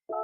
I'm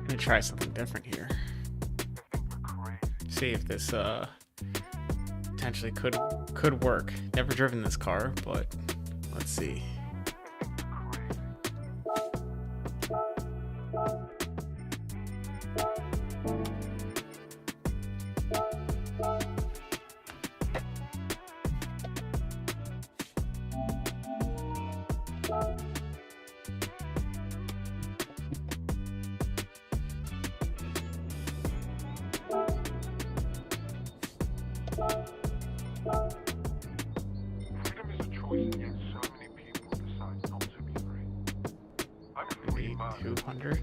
gonna try something different here. See if this potentially could work. Never driven this car, but let's see. Maybe 200.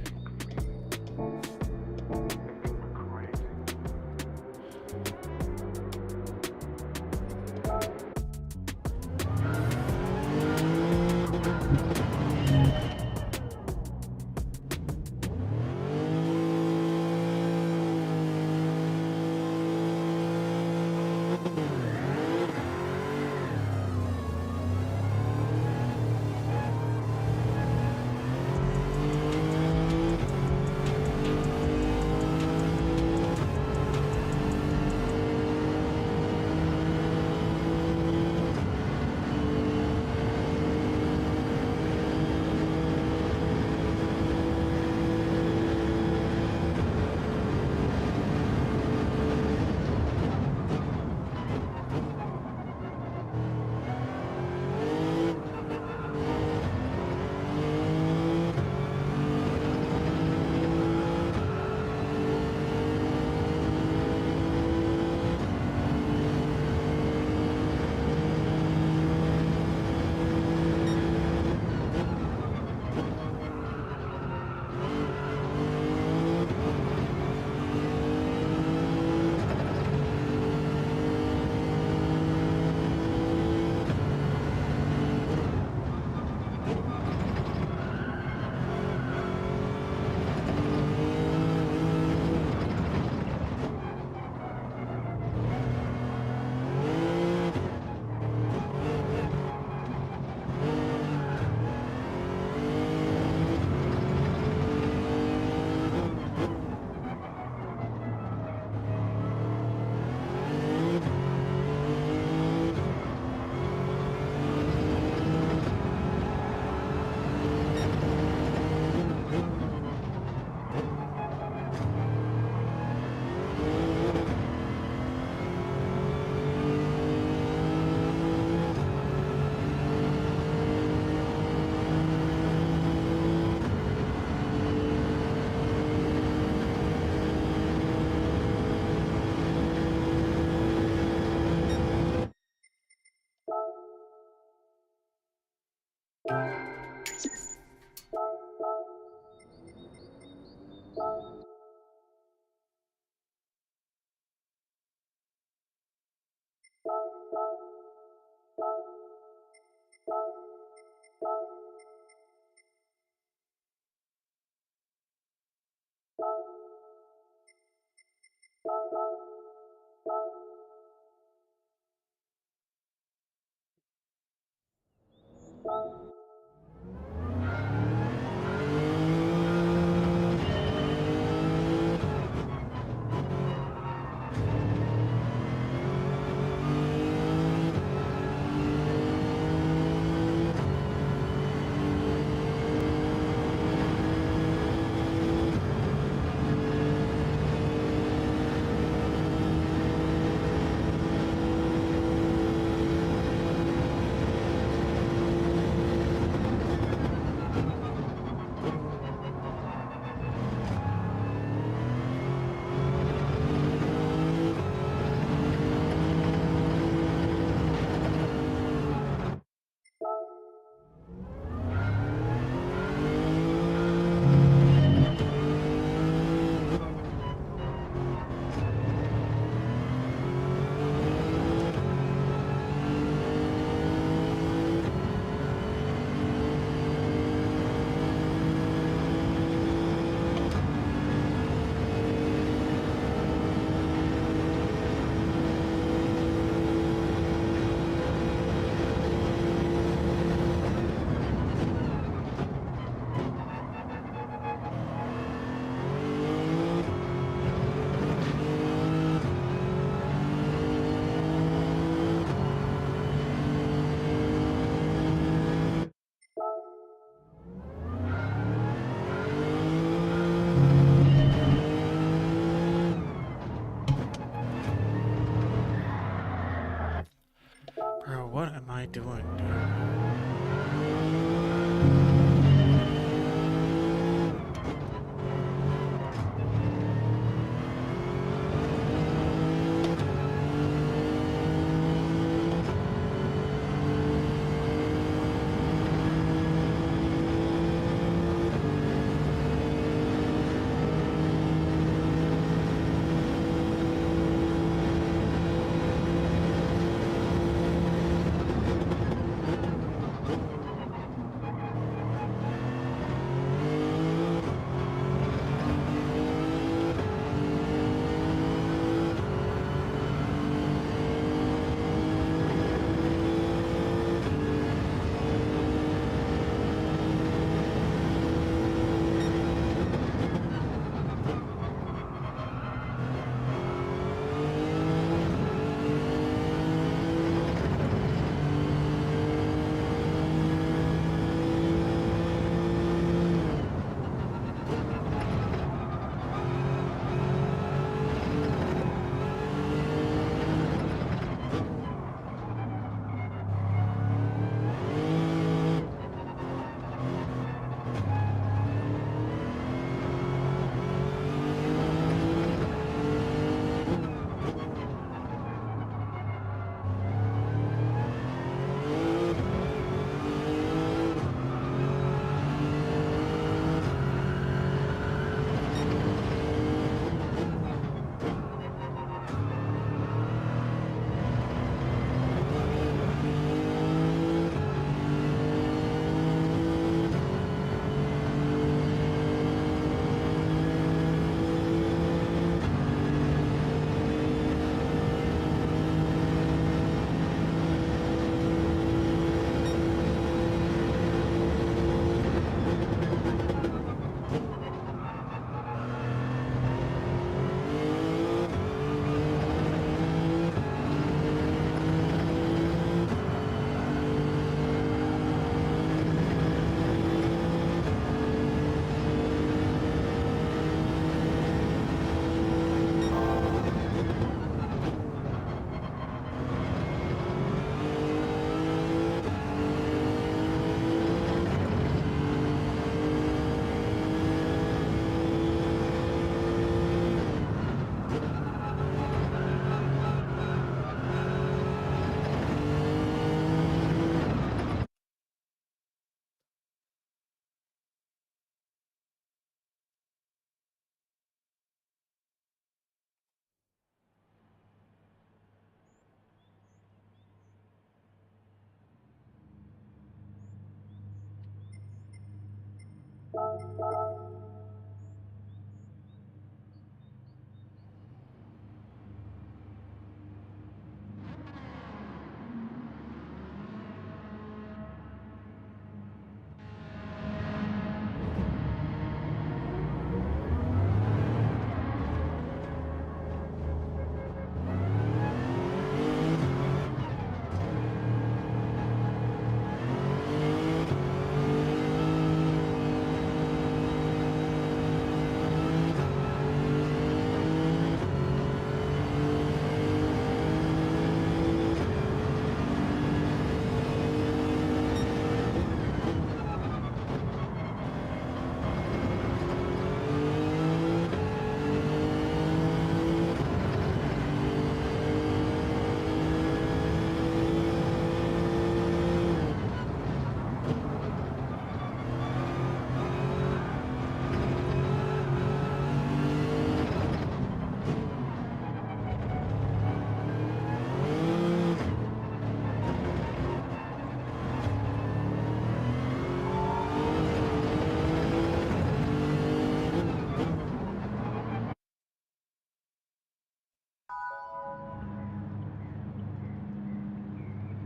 doing?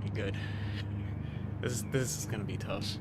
Be good. This is gonna be tough.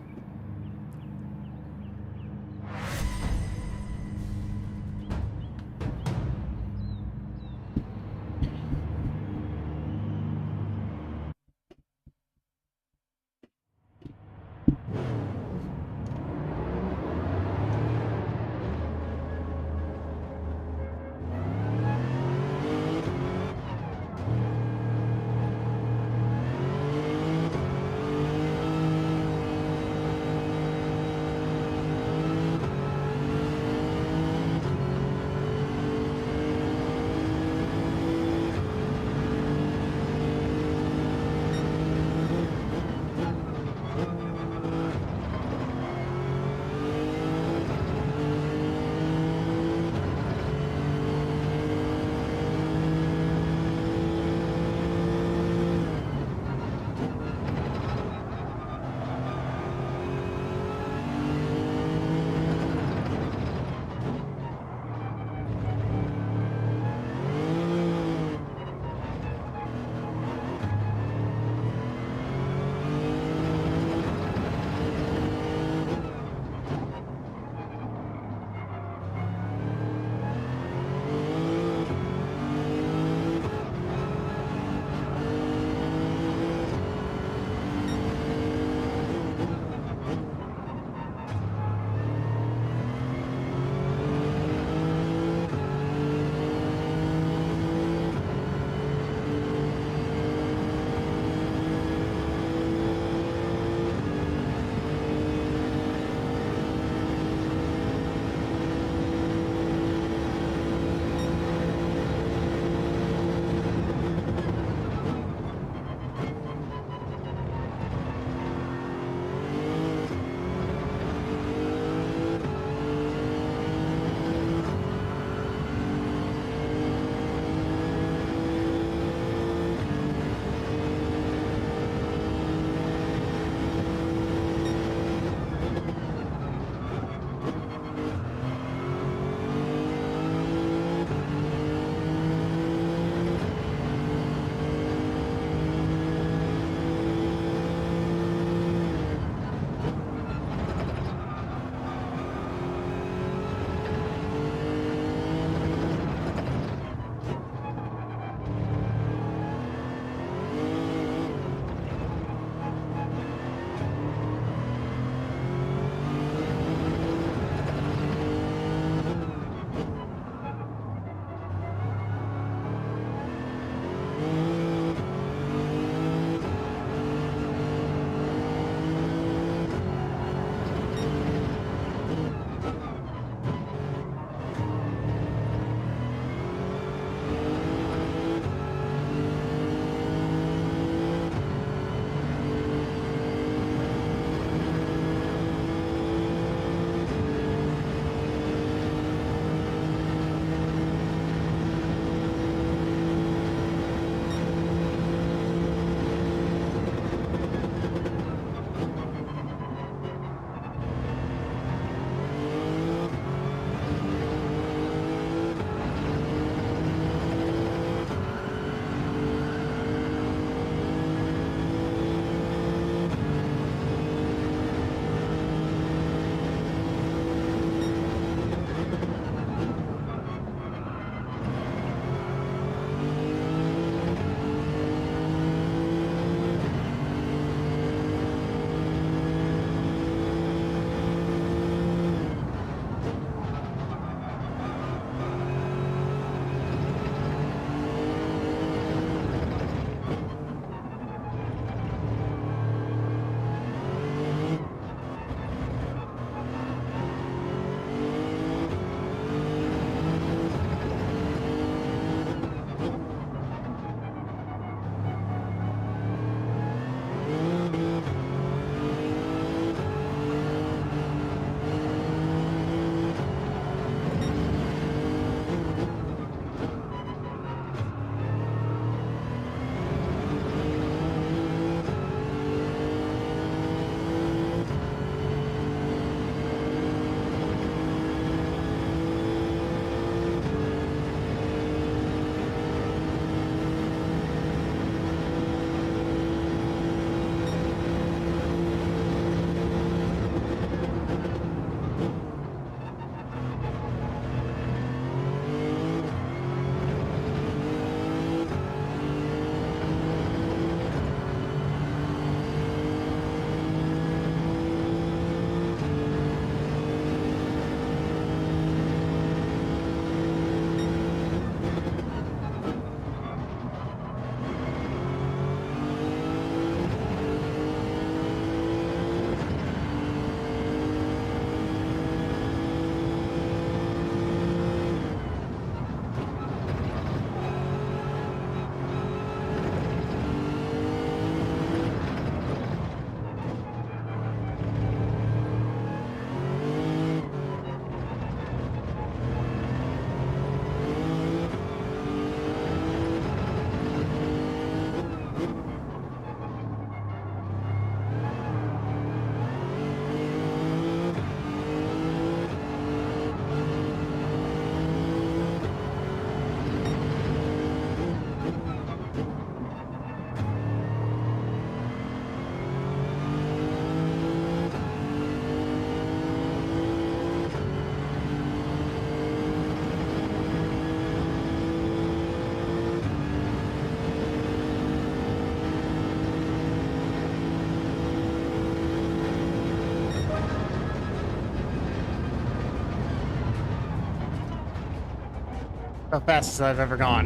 The fastest I've ever gone.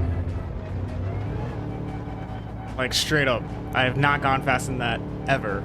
Like, straight up. I have not gone faster than that, ever.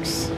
works.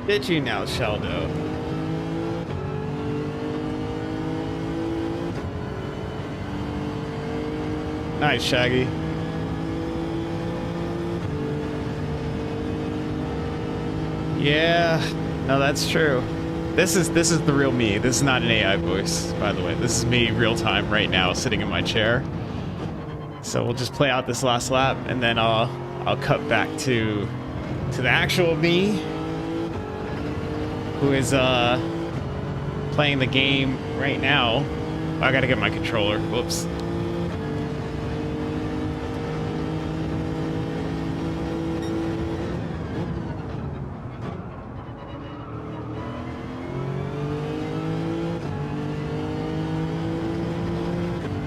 Did you now, Sheldo? Nice, Shaggy. Yeah, no, that's true. This is the real me. This is not an AI voice, by the way. This is me real time right now, sitting in my chair. So we'll just play out this last lap, and then I'll cut back to the actual me, who is playing the game right now. I gotta get my controller. Whoops.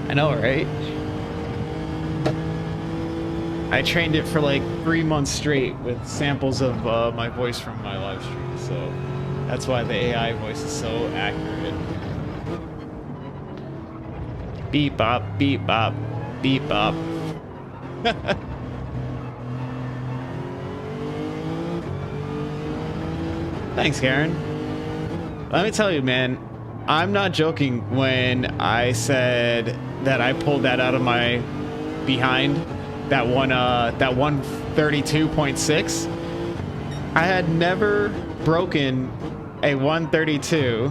I know, right? I trained it for like 3 months straight with samples of my voice from my live stream, so that's why the AI voice is so accurate. Beep bop, beep bop, beep bop. Thanks, Karen. Let me tell you, man, I'm not joking when I said that I pulled that out of my behind, that 132.6. I had never broken a 132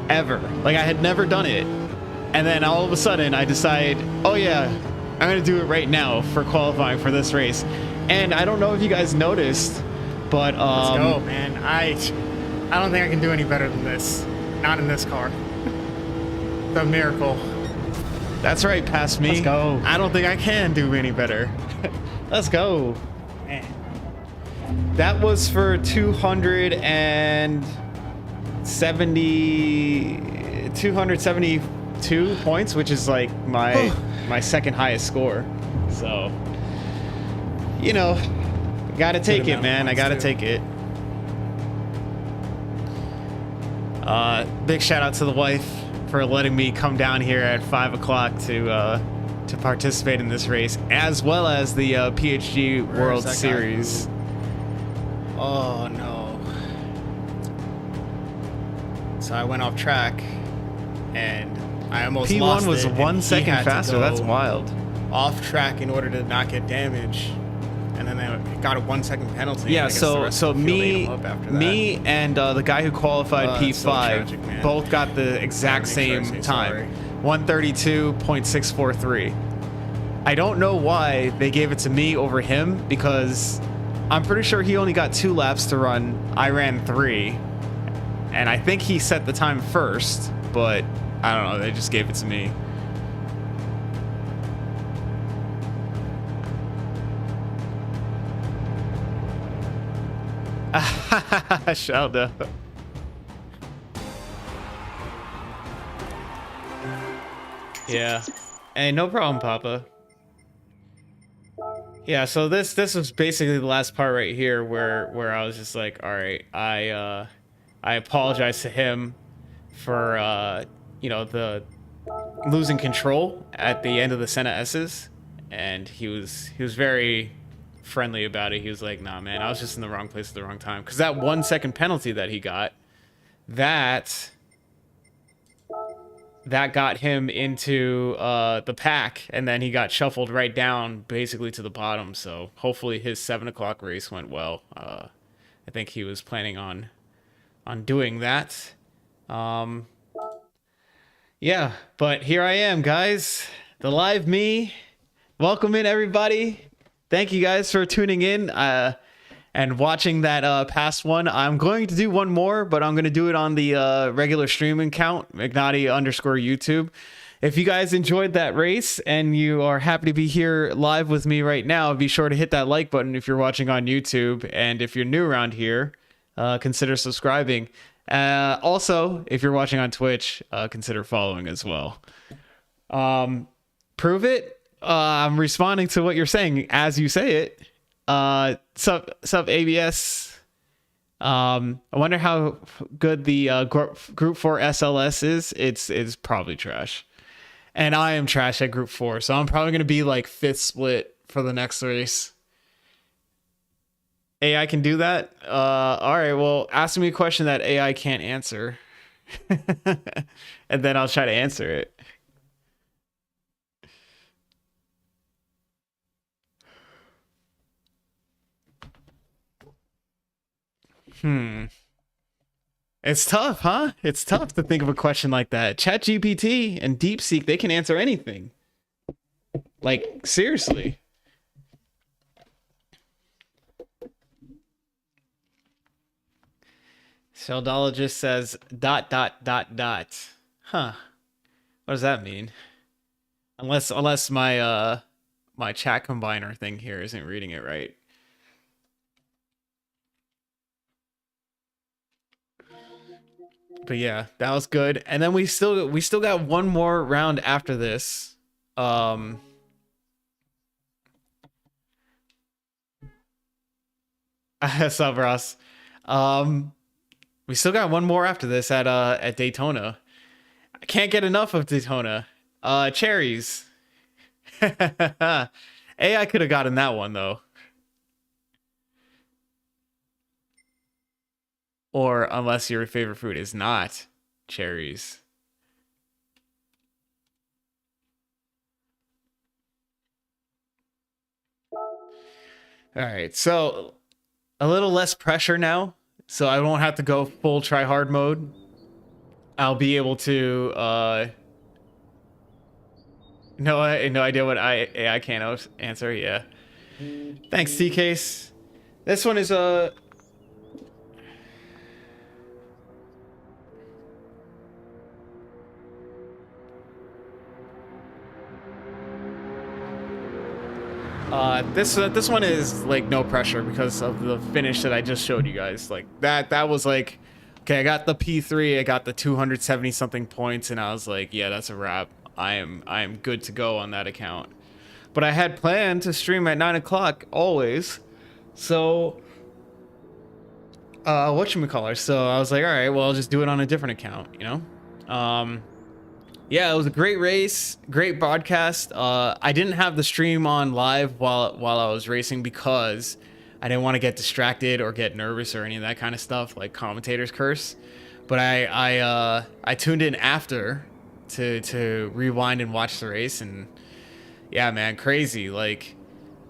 ever. Like, I had never done it. And then all of a sudden I decide, oh yeah, I'm gonna do it right now for qualifying for this race. And I don't know if you guys noticed, but let's go, man. I don't think I can do any better than this. Not in this car. The miracle. That's right, past me. Let's go. I don't think I can do any better. Let's go. Man. That was for 272 points, which is like my second highest score. So, you know, gotta take it, man. I gotta take it. Big shout out to the wife for letting me come down here at 5 o'clock to participate in this race, as well as the PHG World Series. Oh no. So I went off track and I almost lost P1 was it, 1 second faster. That's wild. Off track in order to not get damage. And then they got a 1 second penalty. Yeah, so me and the guy who qualified P5 so tragic, both got the exact same time, 132.643. I don't know why they gave it to me over him, because I'm pretty sure he only got 2 laps to run. I ran 3, and I think he set the time first, but I don't know. They just gave it to me. Sheldo. Yeah. Hey, no problem, Papa. Yeah, so this was basically the last part right here where I was just like, all right, I apologize to him for you know, the losing control at the end of the Senna S's, and he was very friendly about it. He was like, nah, man, I was just in the wrong place at the wrong time, because that 1 second penalty that he got, that got him into the pack, and then he got shuffled right down basically to the bottom. So hopefully his 7 o'clock race went well. I think he was planning on doing that. Yeah, but here I am, guys, the live me. Welcome in, everybody. Thank you guys for tuning in and watching that past one. I'm going to do one more, but I'm going to do it on the regular streaming account, McNaughty_YouTube. If you guys enjoyed that race and you are happy to be here live with me right now, be sure to hit that like button if you're watching on YouTube. And if you're new around here, consider subscribing. Also, if you're watching on Twitch, consider following as well. Prove it. I'm responding to what you're saying as you say it. Sub ABS. I wonder how good the Group 4 SLS is. It's probably trash. And I am trash at Group 4, so I'm probably going to be like 5th split for the next race. AI can do that. All right. Well, ask me a question that AI can't answer, and then I'll try to answer it. Hmm. It's tough, huh? It's tough to think of a question like that. ChatGPT and DeepSeek, they can answer anything. Like, seriously. Sheldologist says dot dot dot dot. Huh. What does that mean? Unless my my chat combiner thing here isn't reading it right. But yeah, that was good. And then we still got one more round after this. What's up, Ross? Um we still got one more after this at Daytona. I can't get enough of Daytona. Cherries. AI could have gotten that one though. Or unless your favorite fruit is not cherries. All right, so a little less pressure now, so I won't have to go full try hard mode. I'll be able to no idea what I can't answer. Yeah, thanks T Case. This one is this one is like no pressure because of the finish that I just showed you guys. Like that was like, okay, I got the P3, I got the 270 something points, and I was like, yeah, that's a wrap. I am good to go on that account. But I had planned to stream at 9 o'clock always, so whatchamacallit. So I was like, all right, well, I'll just do it on a different account, you know. Yeah, it was a great race, great broadcast. I didn't have the stream on live while I was racing because I didn't want to get distracted or get nervous or any of that kind of stuff, like commentators curse. But I tuned in after to rewind and watch the race, and yeah, man, crazy. Like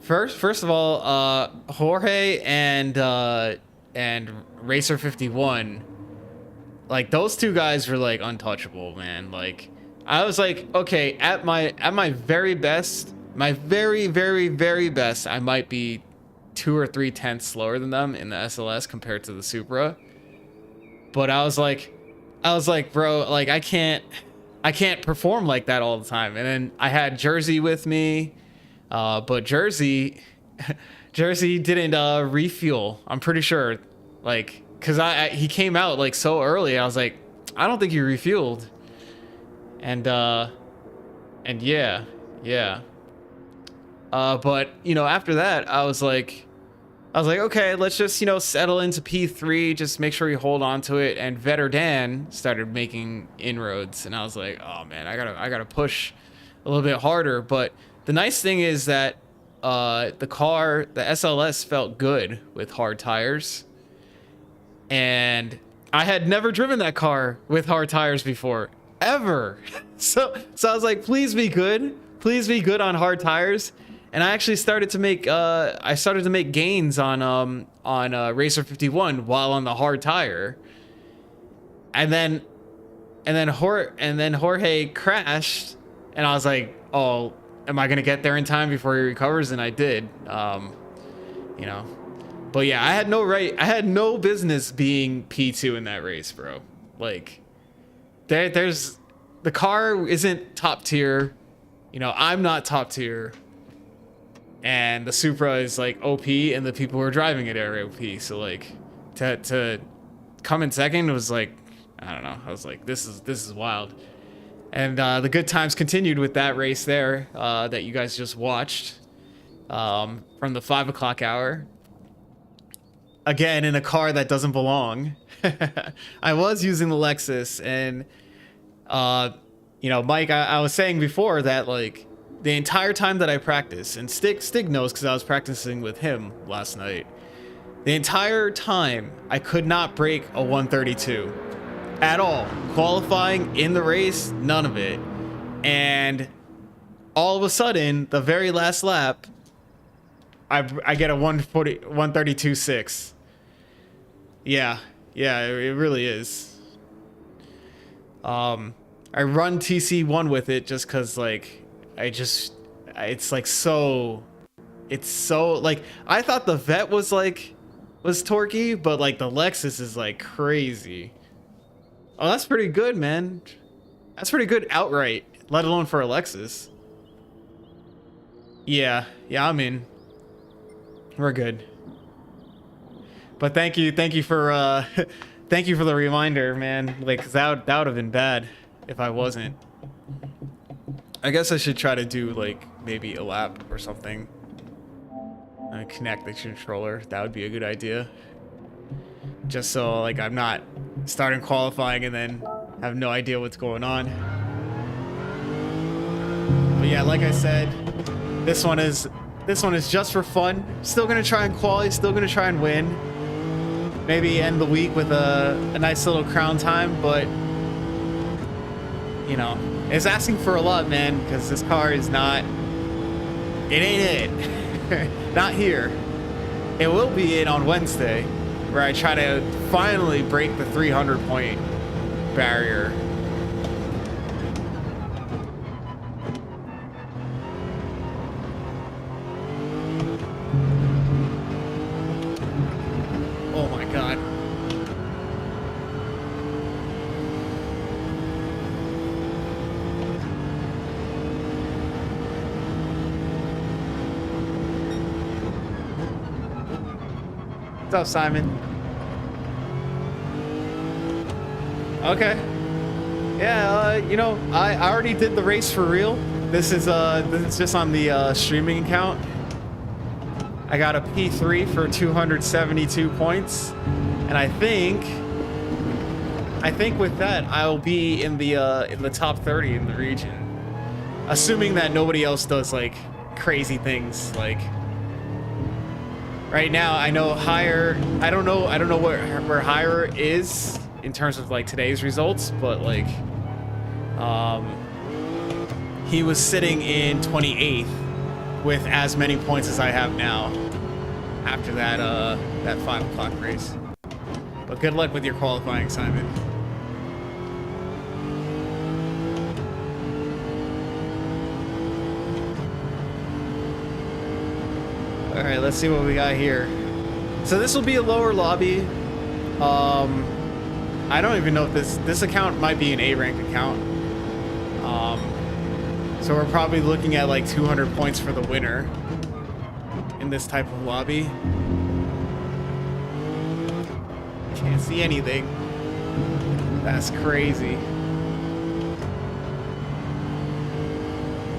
first of all, Jorge and Racer 51, like those two guys were like untouchable, man. Like I was like, okay, at my very best, my very best, I might be 2 or 3 tenths slower than them in the SLS compared to the Supra. But I was like, bro, like I can't perform like that all the time. And then I had Jersey with me, but Jersey didn't refuel. I'm pretty sure, like, cause he came out like so early. I was like, I don't think he refueled. And yeah. But after that, I was like, okay, let's just settle into P3, just make sure you hold on to it. And Vetter Dan started making inroads, and I was like, oh man, I gotta push a little bit harder. But the nice thing is that the SLS felt good with hard tires, and I had never driven that car with hard tires before, ever. So I was like, please be good on hard tires. And I actually started to make gains on Racer 51 while on the hard tire. And then Jorge crashed, and I was like, oh, am I gonna get there in time before he recovers? And I did. You know. But yeah, I had no business being P2 in that race, bro. Like, there's the car isn't top tier. I'm not top tier. And the Supra is like OP, and the people who are driving it are OP. So like, to come in second was like, I don't know. I was like, this is wild. And the good times continued with that race there that you guys just watched from the 5 o'clock hour. Again, in a car that doesn't belong. I was using the Lexus, and Mike, I was saying before that like the entire time that I practice, and Stig knows because I was practicing with him last night. The entire time, I could not break a 132 at all. Qualifying, in the race, none of it. And all of a sudden, the very last lap, I get a 132.6. Yeah, it really is. I run TC1 with it just because, like, it's like so, it's so, like, I thought the Vet was torquey, but like the Lexus is like crazy. Oh, that's pretty good, man. That's pretty good outright, let alone for a Lexus. Yeah, I'm in. We're good. But thank you for thank you for the reminder, man. Like, 'cause that would have been bad if I wasn't. I guess I should try to do like maybe a lap or something. Connect the controller. That would be a good idea. Just so like I'm not starting qualifying and then have no idea what's going on. But yeah, like I said, this one is just for fun. Still gonna try and qualify, still gonna try and win. Maybe end the week with a nice little crown time, but you know, it's asking for a lot, man, because this car is not, it ain't it. Not here. It will be it on Wednesday, where I try to finally break the 300 point barrier. Oh my god. What's up, Simon? Okay. Yeah, you know, I already did the race for real. This is just on the streaming account. I got a P3 for 272 points, and I think with that I'll be in the top 30 in the region, assuming that nobody else does like crazy things. Like right now, I know higher. I don't know where higher is in terms of like today's results, but like he was sitting in 28th with as many points as I have now after that 5 o'clock race. But good luck with your qualifying, Simon. All right, let's see what we got here. So this will be a lower lobby. I don't even know if this account might be an A rank account. So we're probably looking at like 200 points for the winner in this type of lobby. Can't see anything. That's crazy.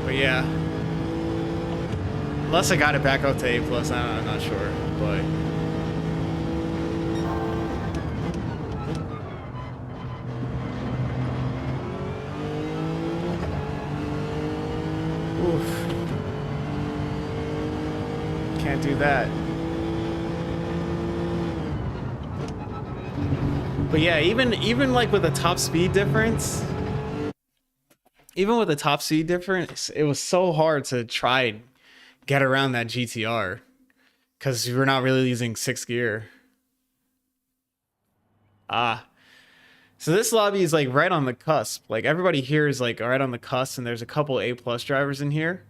But yeah. Unless I got it back up to A+, I'm not sure, but... Oof. Can't do that. But yeah, even like with a top speed difference, it was so hard to try and get around that GTR because we're not really using 6th gear. So this lobby is like right on the cusp. Like everybody here is like right on the cusp, and there's a couple A+ drivers in here.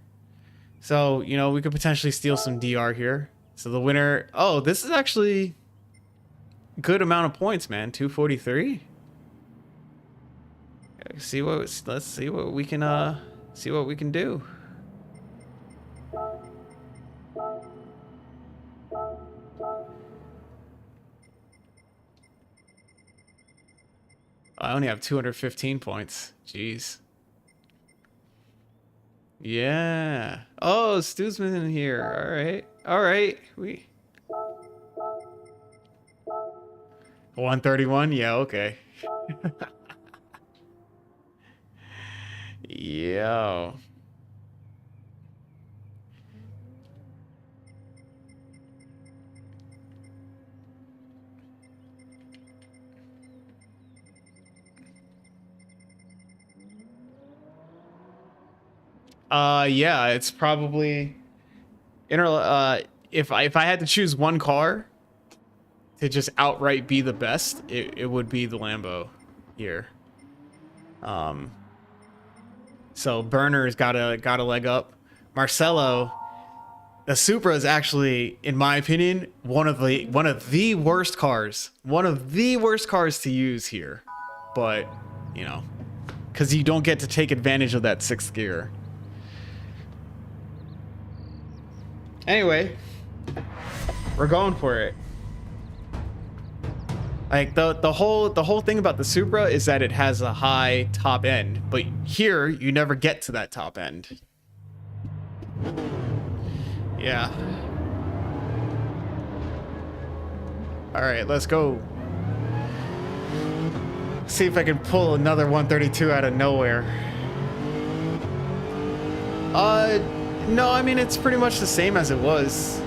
So, you know, we could potentially steal some DR here. So the winner, oh, this is actually a good amount of points, man. 243. Let's see what we can do. I only have 215 points. Jeez. Yeah. Oh, Stu's been in here. All right. All right. 131. Yeah. Okay. Yo. Yeah, it's probably if I had to choose one car to just outright be the best, it would be the Lambo here. Um, so Burner's got a leg up. Marcelo, the Supra is actually, in my opinion, one of the worst cars. One of the worst cars to use here. But, you know, because you don't get to take advantage of that sixth gear. Anyway, we're going for it. Like the whole thing about the Supra is that it has a high top end, but here you never get to that top end. Yeah. All right, let's go. See if I can pull another 132 out of nowhere. No, I mean it's pretty much the same as it was.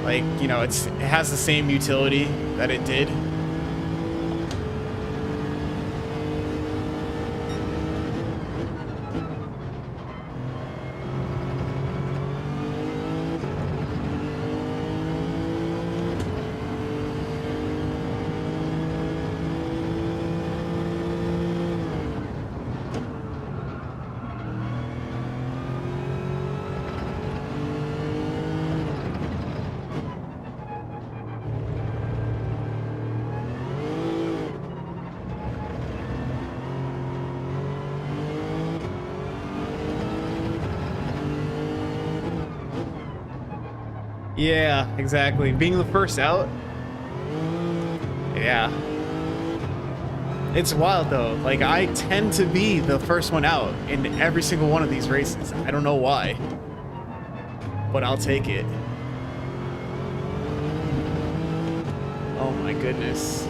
Like, you know, it has the same utility that it did. Yeah, exactly. Being the first out. Yeah. It's wild though. Like I tend to be the first one out in every single one of these races. I don't know why, but I'll take it. Oh my goodness.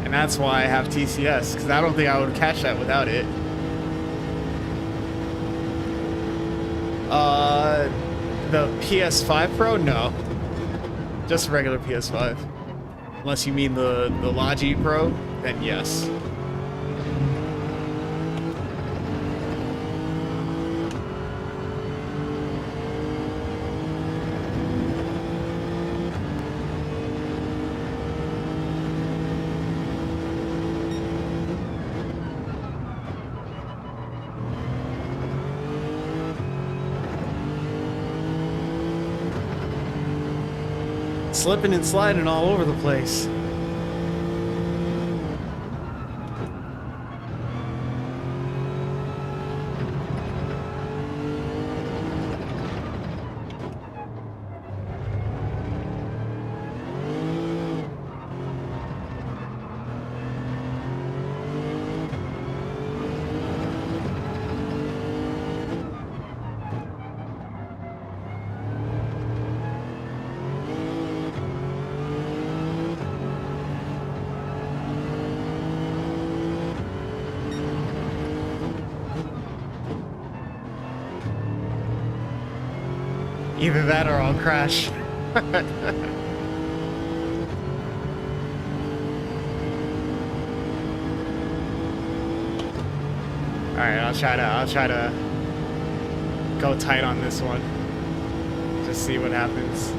And that's why I have TCS, because I don't think I would catch that without it. The PS5 Pro? No. Just regular PS5. Unless you mean the Logi Pro, then yes. Slipping and sliding all over the place. Either that or I'll crash. Alright, I'll try to go tight on this one. Just see what happens.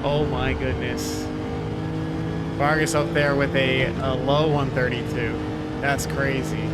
Oh my goodness. Vargas up there with a low 132. That's crazy.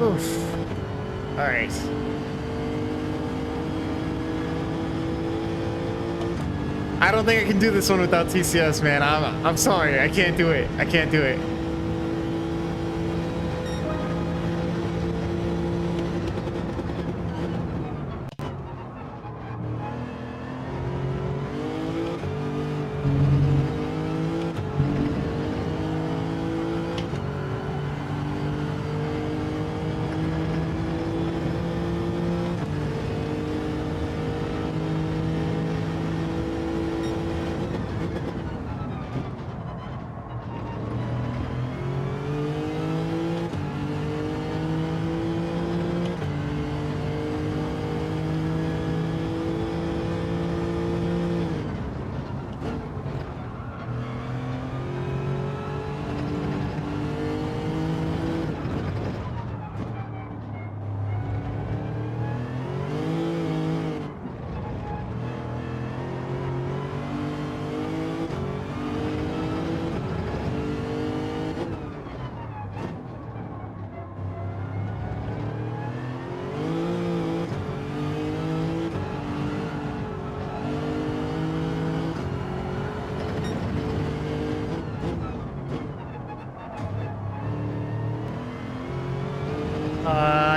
Oof. All right. I don't think I can do this one without TCS, man. I'm sorry. I can't do it. I can't do it.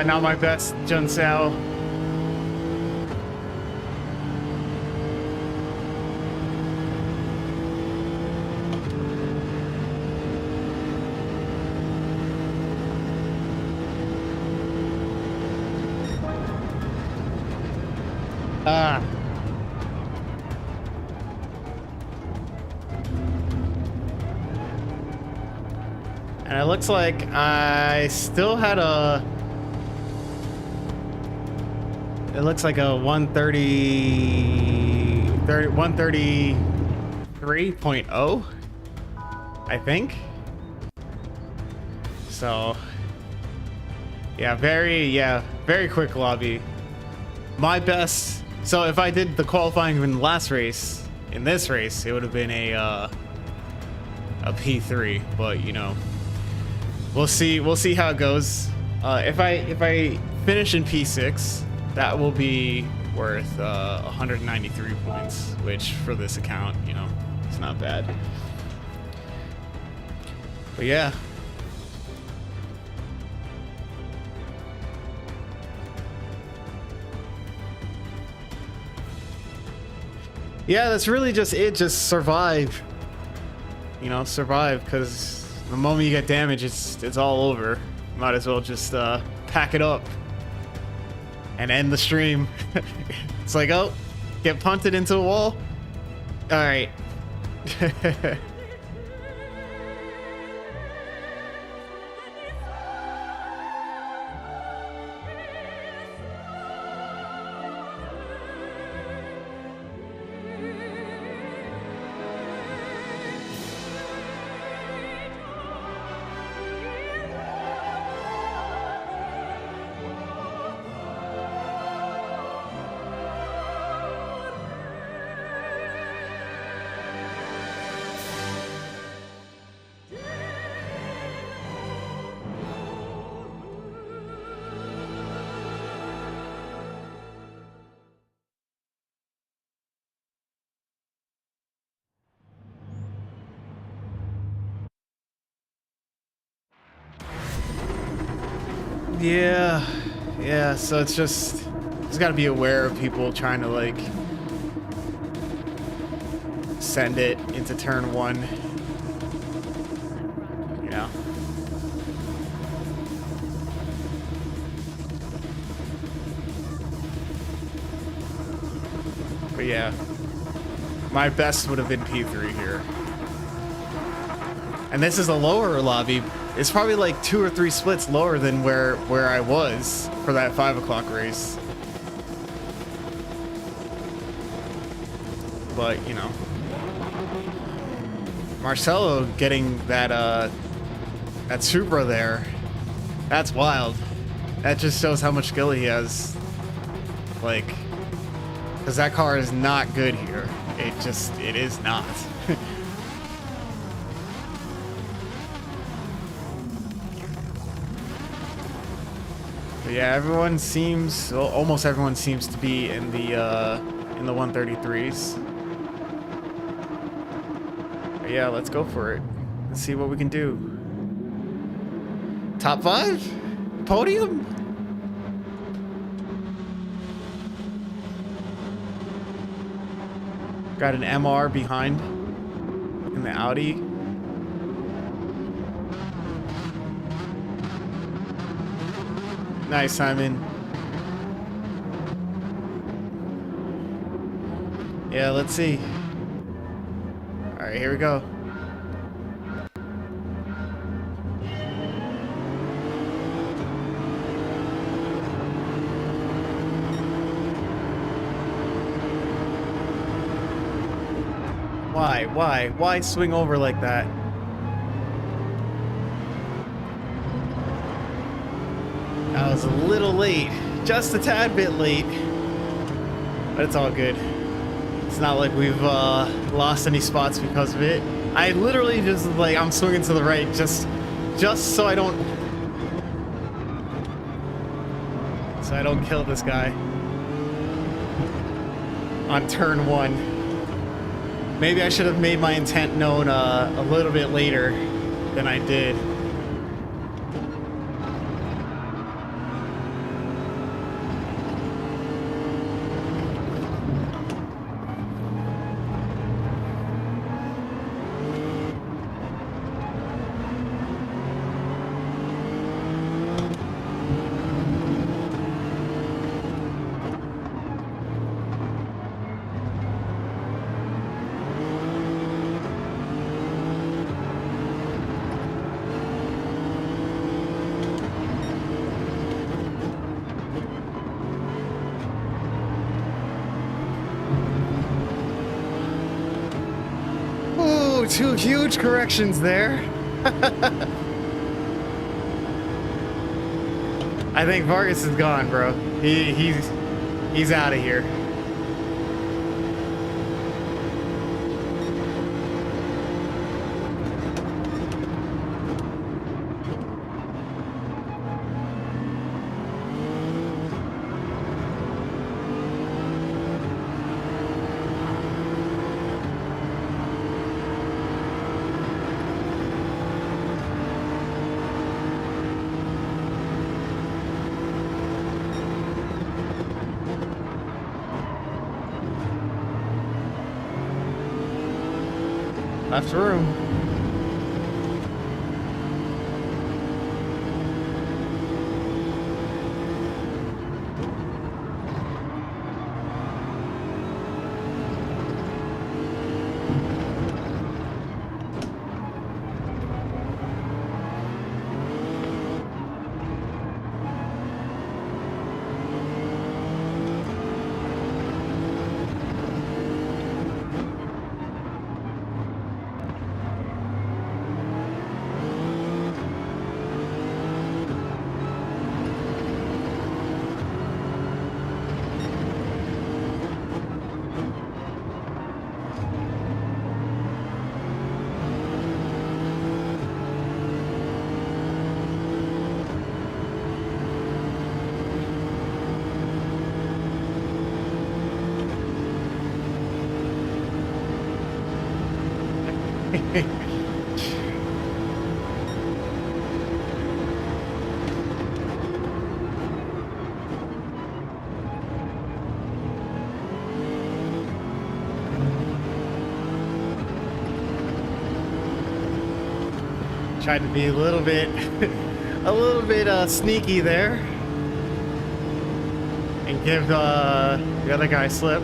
Not my best, Junsao. And it looks like I still had a... It looks like a 133.0, I think. So, yeah, very quick lobby. My best. So if I did the qualifying in the last race, in this race, it would have been a P3. But you know, we'll see. We'll see how it goes. If I finish in P6. That will be worth 193 points, which for this account, you know, it's not bad. But yeah. Yeah, that's really just it. Just survive. You know, survive, because the moment you get damaged, it's all over. Might as well just pack it up and end the stream. It's like, oh, get punted into a wall. All right. Yeah, so it's just got to be aware of people trying to like send it into turn one, you know. But yeah, my best would have been P3 here. And this is a lower lobby. It's probably like 2 or 3 splits lower than where I was for that 5 o'clock race. But, you know, Marcelo getting that Supra there, that's wild. That just shows how much skill he has. Like, because that car is not good here. It is not. But yeah, everyone seems, well, almost everyone seems to be in the 133s. But yeah, let's go for it. Let's see what we can do. Top 5? Podium? Got an MR behind in the Audi. Nice, Simon. Yeah, let's see. All right, here we go. Why swing over like that? I was a little late, just a tad bit late, but it's all good. It's not like we've lost any spots because of it. I literally just like I'm swinging to the right just so I don't kill this guy on turn 1. Maybe I should have made my intent known a little bit later than I did. Ooh, 2 huge corrections there. I think Vargas is gone, bro. He's out of here. Left room. Tried to be a little bit sneaky there and give the other guy slip.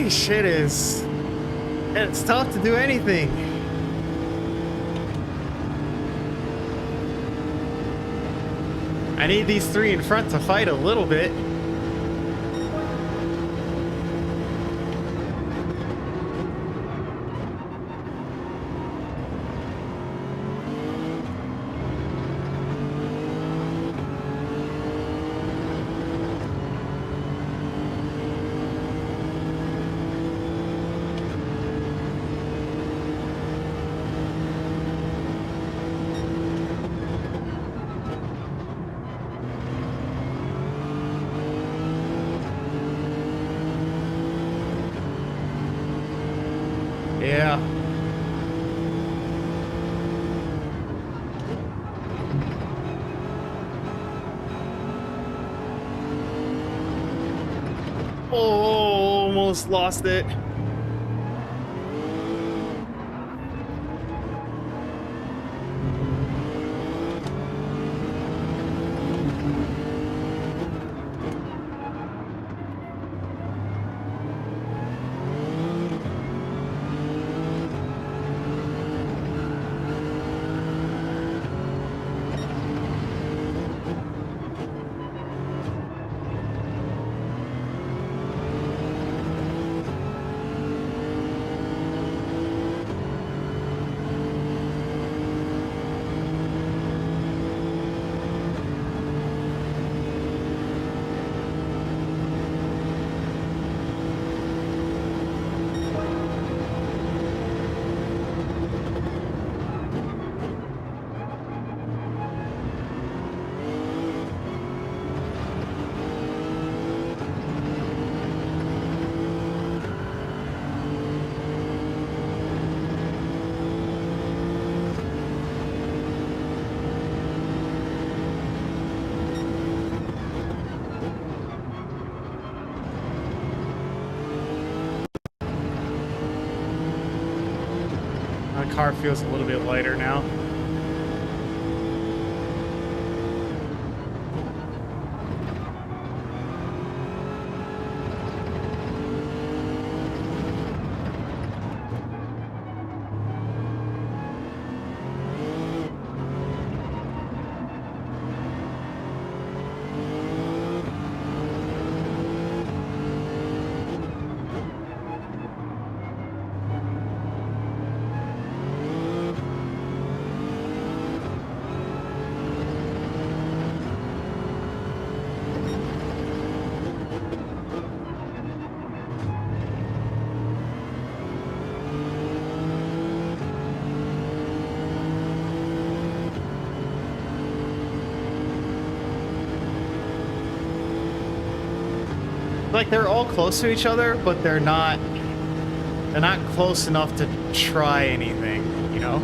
Sheesh, it is. It's tough to do anything. I need these three in front to fight a little bit. Yeah. Oh, almost lost it. My car feels a little bit lighter now. Like they're all close to each other, but they're not close enough to try anything, you know?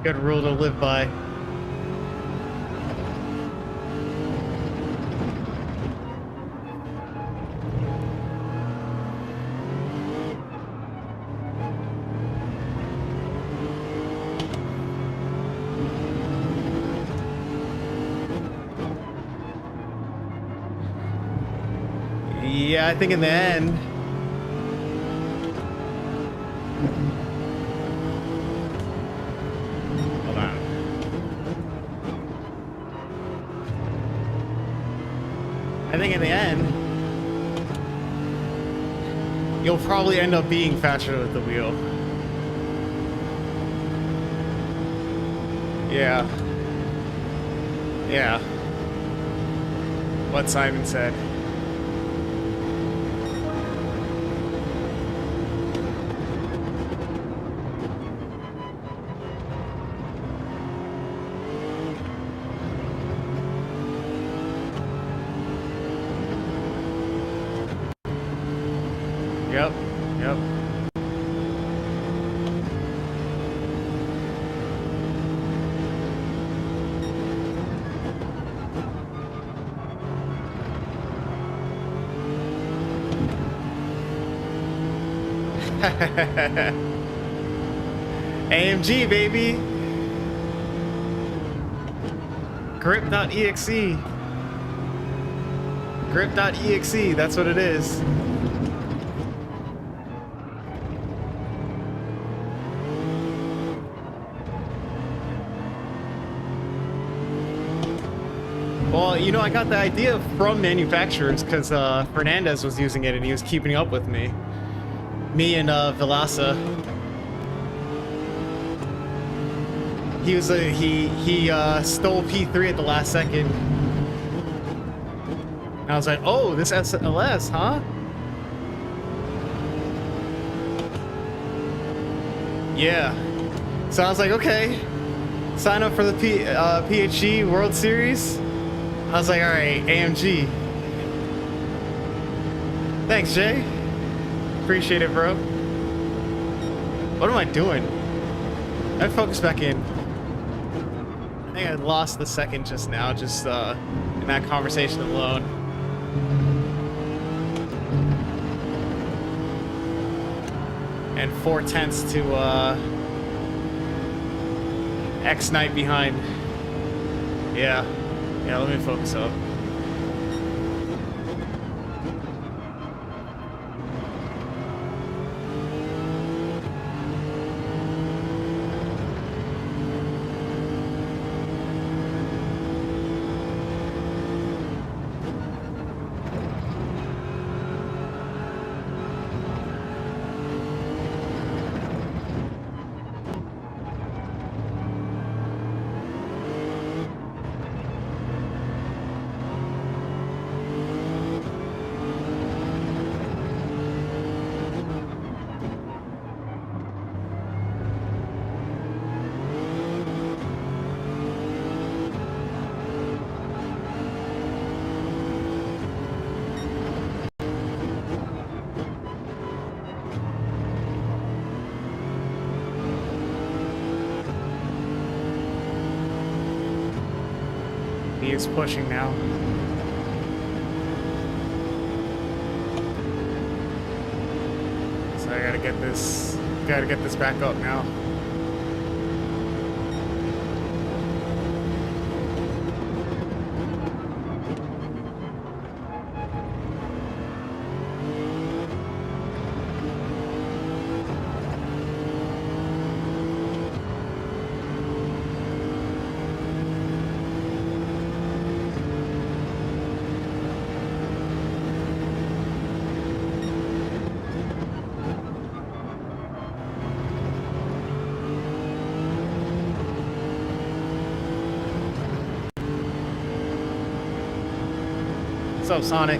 Good rule to live by. Yeah, I think in the end. Hold on. I think in the end, you'll probably end up being faster with the wheel. Yeah. Yeah. What Simon said. Yep. Yep. AMG, baby. Grip.exe. Grip.exe, that's what it is. Well, you know, I got the idea from manufacturers because Fernandez was using it and he was keeping up with me. Me and Vilasa. He was he stole P3 at the last second. And I was like, oh, this SLS, huh? Yeah. So I was like, okay, sign up for the PHG World Series. I was like, all right, AMG. Thanks, Jay. Appreciate it, bro. What am I doing? I focus back in. I think I lost the second just now, just in that conversation alone. And 4/10 to X Knight behind. Yeah. Yeah, let me focus up. He is pushing now. So I gotta get this back up now. What's up, Sonic?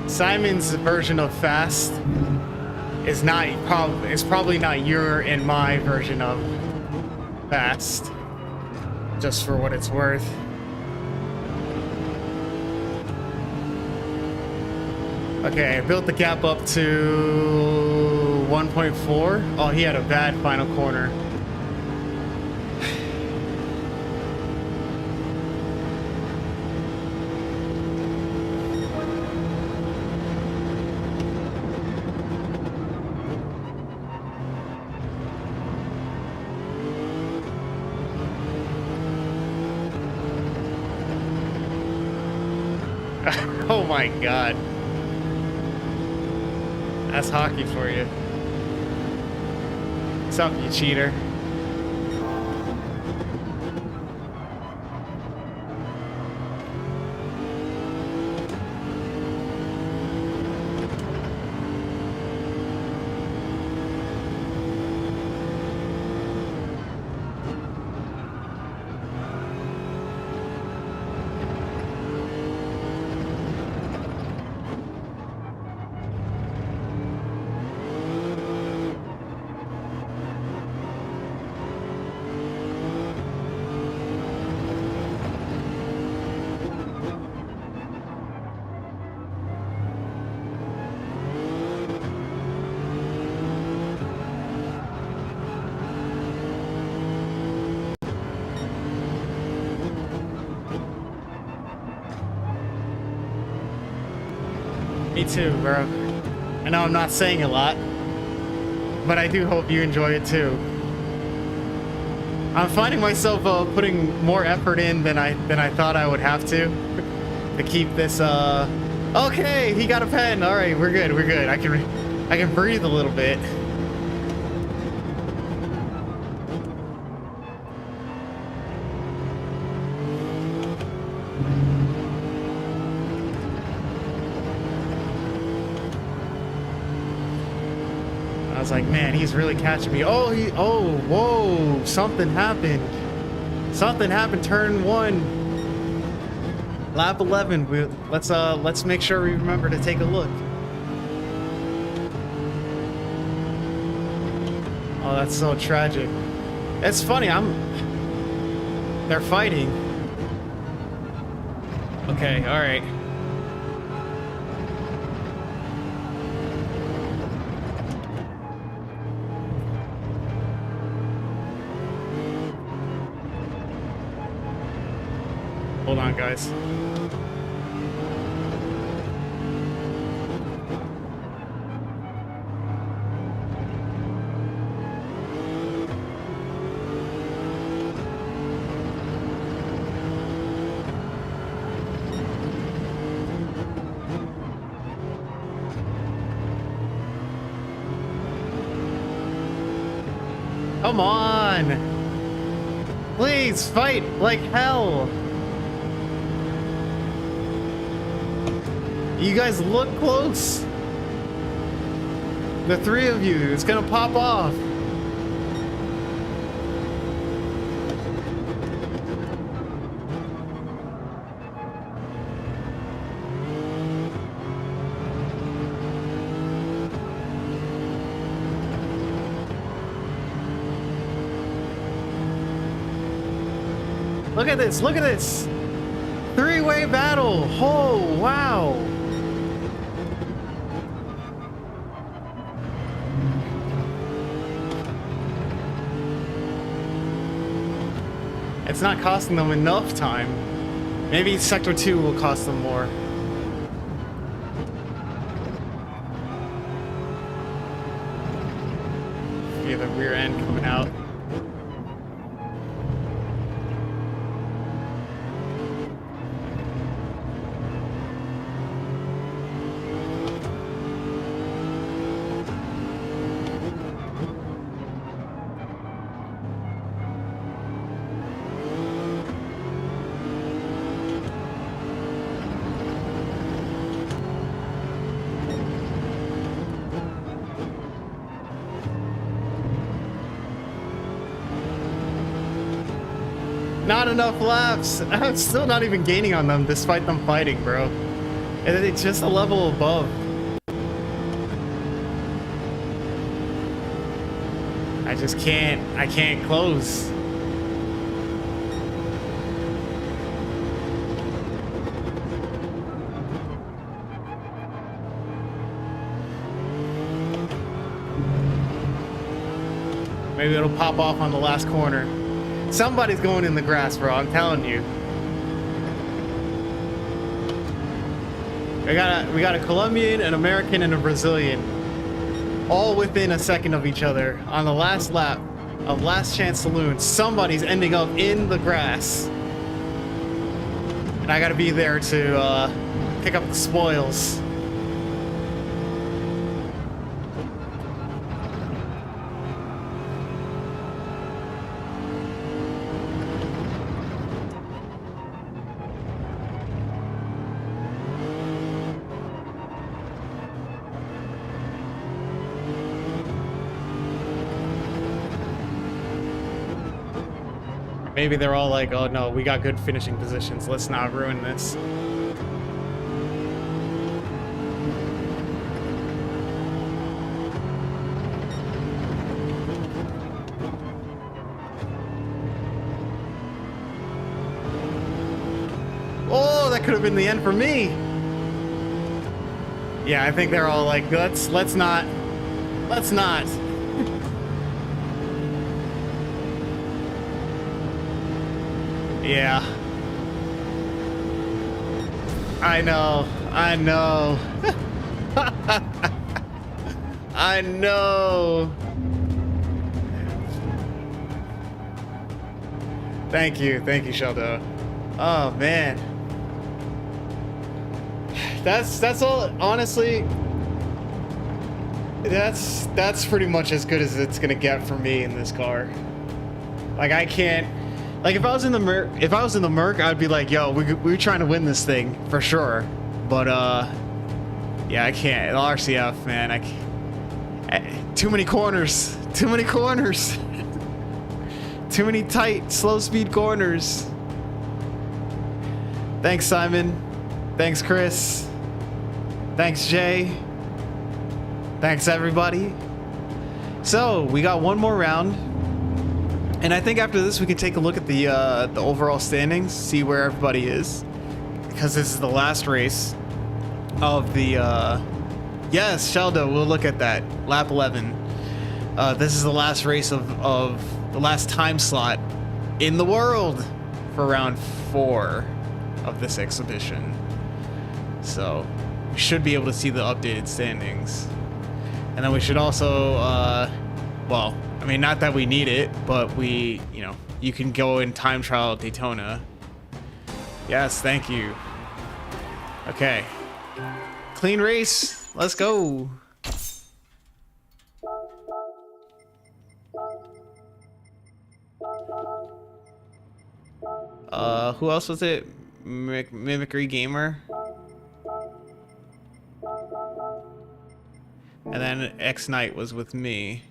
Simon's version of fast is probably not your and my version of fast, just for what it's worth. Okay, I built the gap up to 1.4. Oh, he had a bad final corner. Oh my god. That's hockey for you. What's up, you cheater? too, bro. I know I'm not saying a lot, but I do hope you enjoy it too. I'm finding myself putting more effort in than I thought I would have to keep this. Okay, he got a pen. All right, we're good. We're good. I can breathe a little bit. I was like, man, he's really catching me. Oh, whoa, something happened. Something happened, turn 1. Lap 11, let's make sure we remember to take a look. Oh, that's so tragic. It's funny, they're fighting. Okay, all right. Hold on, guys. Come on! Please fight like hell! You guys look close. The three of you, it's gonna pop off. Look at this, look at this. Three-way battle. Oh, wow. It's not costing them enough time. Maybe Sector 2 will cost them more. Yeah, the rear end coming out. Not enough laps. I'm still not even gaining on them despite them fighting, bro. It's just a level above. I can't close. Maybe it'll pop off on the last corner. Somebody's going in the grass, bro. I'm telling you. We got a Colombian, an American, and a Brazilian, all within a second of each other on the last lap of Last Chance Saloon. Somebody's ending up in the grass, and I got to be there to pick up the spoils. Maybe they're all like, oh no, we got good finishing positions. Let's not ruin this. Oh, that could have been the end for me. Yeah, I think they're all like, let's not. Yeah. I know. I know. Thank you, Sheldo. Oh man, that's all. Honestly, that's pretty much as good as it's gonna get for me in this car. Like I can't. Like if I was in the Merc, I'd be like, yo, we're trying to win this thing for sure. But yeah, I can't. The RCF, man, I can't. Too many corners. Too many corners. Too many tight, slow speed corners. Thanks, Simon. Thanks, Chris. Thanks, Jay. Thanks, everybody. So we got one more round, and I think after this we can take a look at the overall standings, see where everybody is, because this is the last race of the. Yes, Sheldo, we'll look at that. Lap 11. This is the last race of the last time slot in the world for round 4 of this exhibition. So we should be able to see the updated standings. And then we should also, well, I mean, not that we need it, but we, you know, you can go in time trial at Daytona. Yes, thank you. Okay. Clean race. Let's go. Who else was it? Mimicry Gamer. And then X Knight was with me.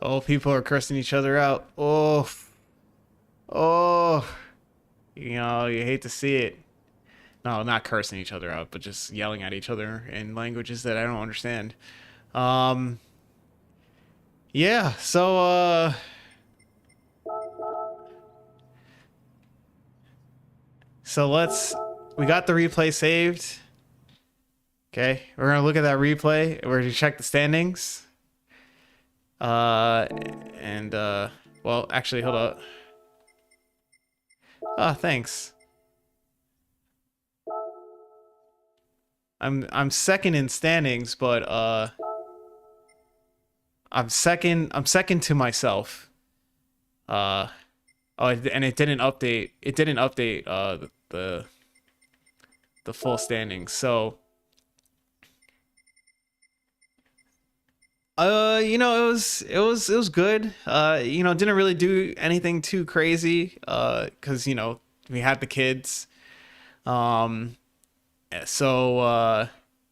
Oh, people are cursing each other out. Oh. Oh. You know, you hate to see it. No, not cursing each other out, but just yelling at each other in languages that I don't understand. Yeah, so, we got the replay saved. Okay, we're gonna look at that replay. We're gonna check the standings. Well, actually, hold up. Oh, thanks. I'm second in standings, but I'm second to myself. Oh, and it didn't update. It didn't update the full standings. So you know, it was good. You know, didn't really do anything too crazy. Cause you know, we had the kids. So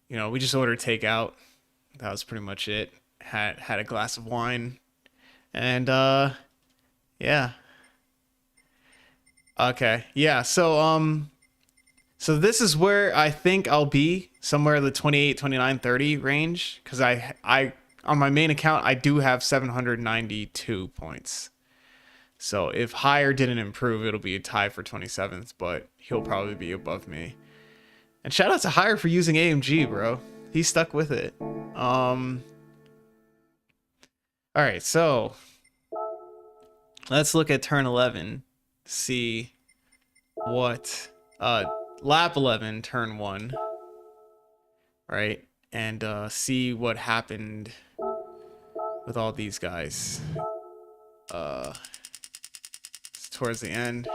you know, we just ordered takeout. That was pretty much it. Had a glass of wine, and yeah. Okay, yeah. So so this is where I think I'll be, somewhere in the 28, 29, 30 range, because I on my main account I do have 792 points. So if Higher didn't improve, it'll be a tie for 27th, but he'll probably be above me. And shout out to Higher for using AMG, bro. He stuck with it. All right, so let's look at turn 11, see what lap 11, turn 1, right? And see what happened with all these guys towards the end.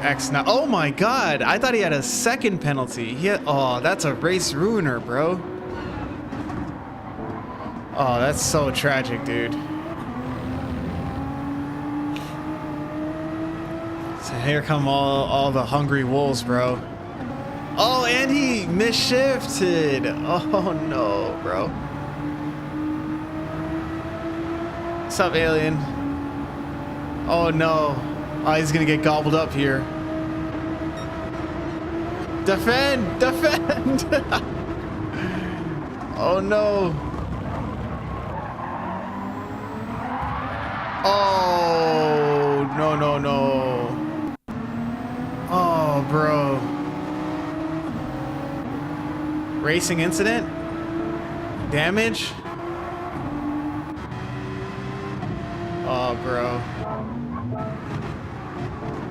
X now. Oh my god, I thought he had a second penalty. Oh, that's a race ruiner, bro. Oh, that's so tragic, dude. So here come all the hungry wolves, bro. Oh, and he misshifted. Oh no, bro. What's up, alien? Oh no. Oh, he's gonna get gobbled up here. Defend! Defend! Oh no. Oh, no, no, no. Oh, bro. Racing incident? Damage? Oh Oh, bro.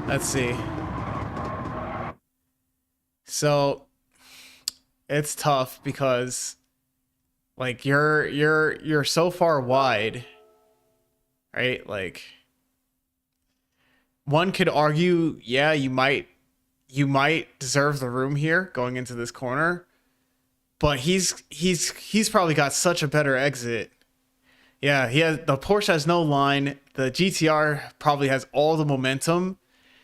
Let's see. So it's tough because like you're so far wide, right? Like one could argue, yeah, you might deserve the room here going into this corner, but he's probably got such a better exit. Yeah, the Porsche has no line. The GTR probably has all the momentum.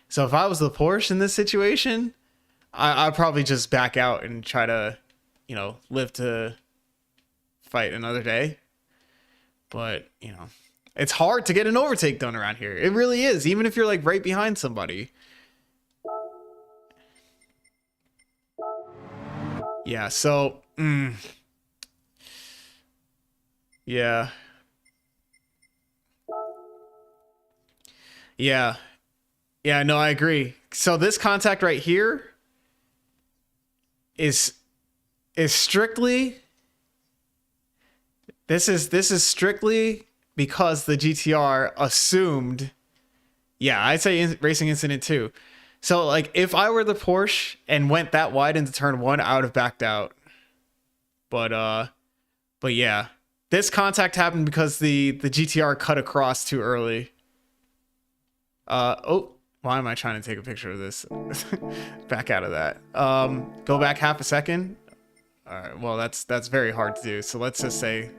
So if I was the Porsche in this situation, I'd probably just back out and try to, live to fight another day. But, it's hard to get an overtake done around here. It really is, even if you're like right behind somebody. Yeah, so, yeah. Yeah. Yeah, no, I agree. So this contact right here is strictly this is strictly because the GTR assumed. Yeah, I'd say racing incident too. So like if I were the Porsche and went that wide into turn 1, I would have backed out. But yeah. This contact happened because the GTR cut across too early. Oh, why am I trying to take a picture of this? Back out of that. Go back half a second. All right, well, that's very hard to do. So let's just say,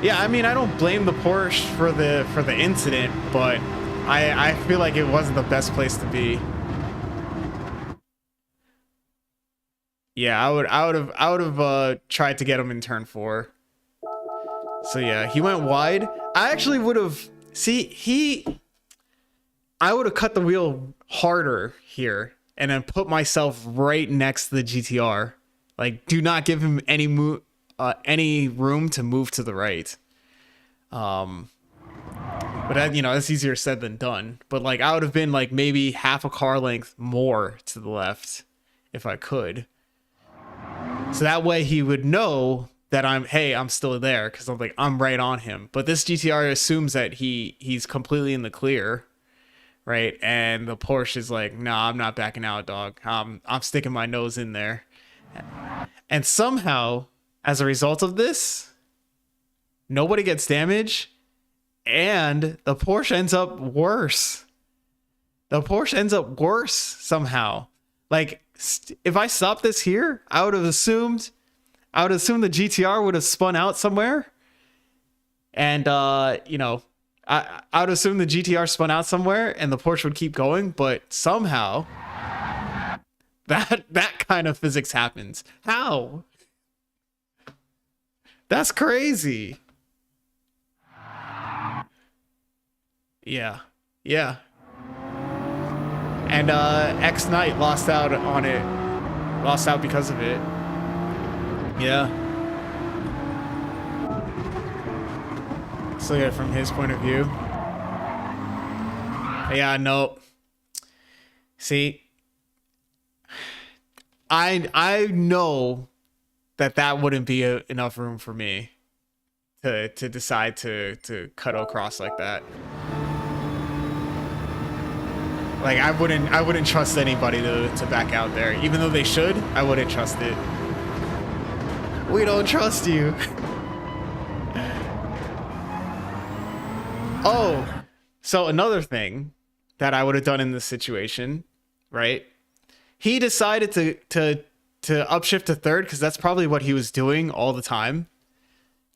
yeah, I mean, I don't blame the Porsche for the incident, but I feel like it wasn't the best place to be. Yeah, I would have tried to get him in turn 4. So yeah, he went wide. I actually would have I would have cut the wheel harder here and then put myself right next to the GTR. Like, do not give him any room to move to the right. But that, that's easier said than done. But like, I would have been like maybe half a car length more to the left if I could. So that way he would know that I'm still there, because I'm right on him. But this GTR assumes that he's completely in the clear, right? And the Porsche is like, nah, I'm not backing out, dog. I'm sticking my nose in there. And somehow, as a result of this, nobody gets damage, and the Porsche ends up worse. The Porsche ends up worse somehow. Like, if I stopped this here, I would assume the GTR would have spun out somewhere. And, I would assume the GTR spun out somewhere and the Porsche would keep going. But somehow, that kind of physics happens. How? That's crazy. Yeah. Yeah. And X Knight lost out on it. Lost out because of it. Yeah. So yeah, from his point of view. Yeah, no. See, I know that wouldn't be enough room for me to decide to cut across like that. Like, I wouldn't trust anybody to back out there. Even though they should, I wouldn't trust it. We don't trust you. Oh, so another thing that I would have done in this situation, right? He decided to upshift to third because that's probably what he was doing all the time.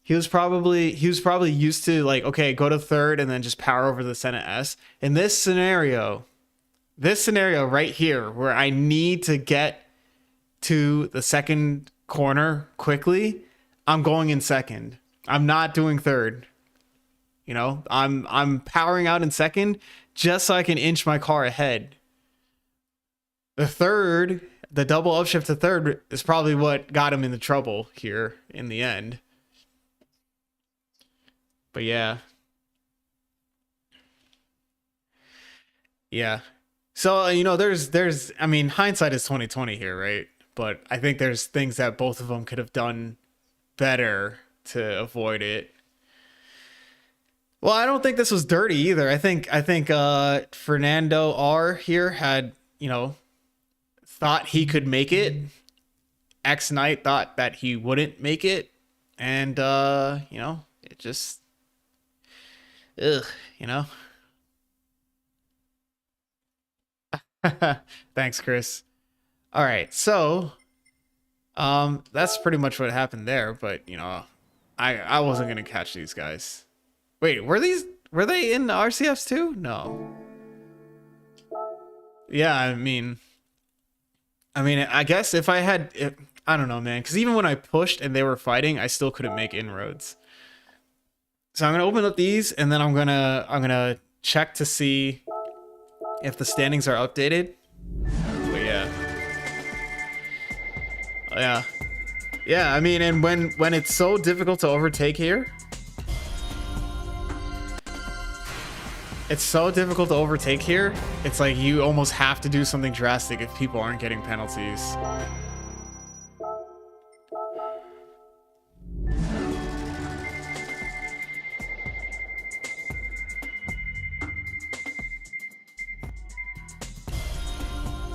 He was probably used to, like, okay, go to third and then just power over the Senna S. In this scenario right here, where I need to get to the second corner quickly, I'm going in second. I'm not doing third. I'm powering out in second just so I can inch my car ahead. The double upshift to third is probably what got him into trouble here in the end. But yeah. Yeah. So, there's I mean, hindsight is 2020 here, right? But I think there's things that both of them could have done better to avoid it. Well, I don't think this was dirty either. I think Fernando R here had, thought he could make it. X Knight thought that he wouldn't make it. And it just ugh, you know. Thanks, Chris. All right. So, that's pretty much what happened there, but I wasn't going to catch these guys. Wait, were they in the RCFs too? No. Yeah, I guess I don't know, man, because even when I pushed and they were fighting, I still couldn't make inroads. So I'm gonna open up these, and then I'm gonna check to see if the standings are updated. But yeah, yeah, yeah. I mean, and when it's so difficult to overtake here, it's like you almost have to do something drastic if people aren't getting penalties.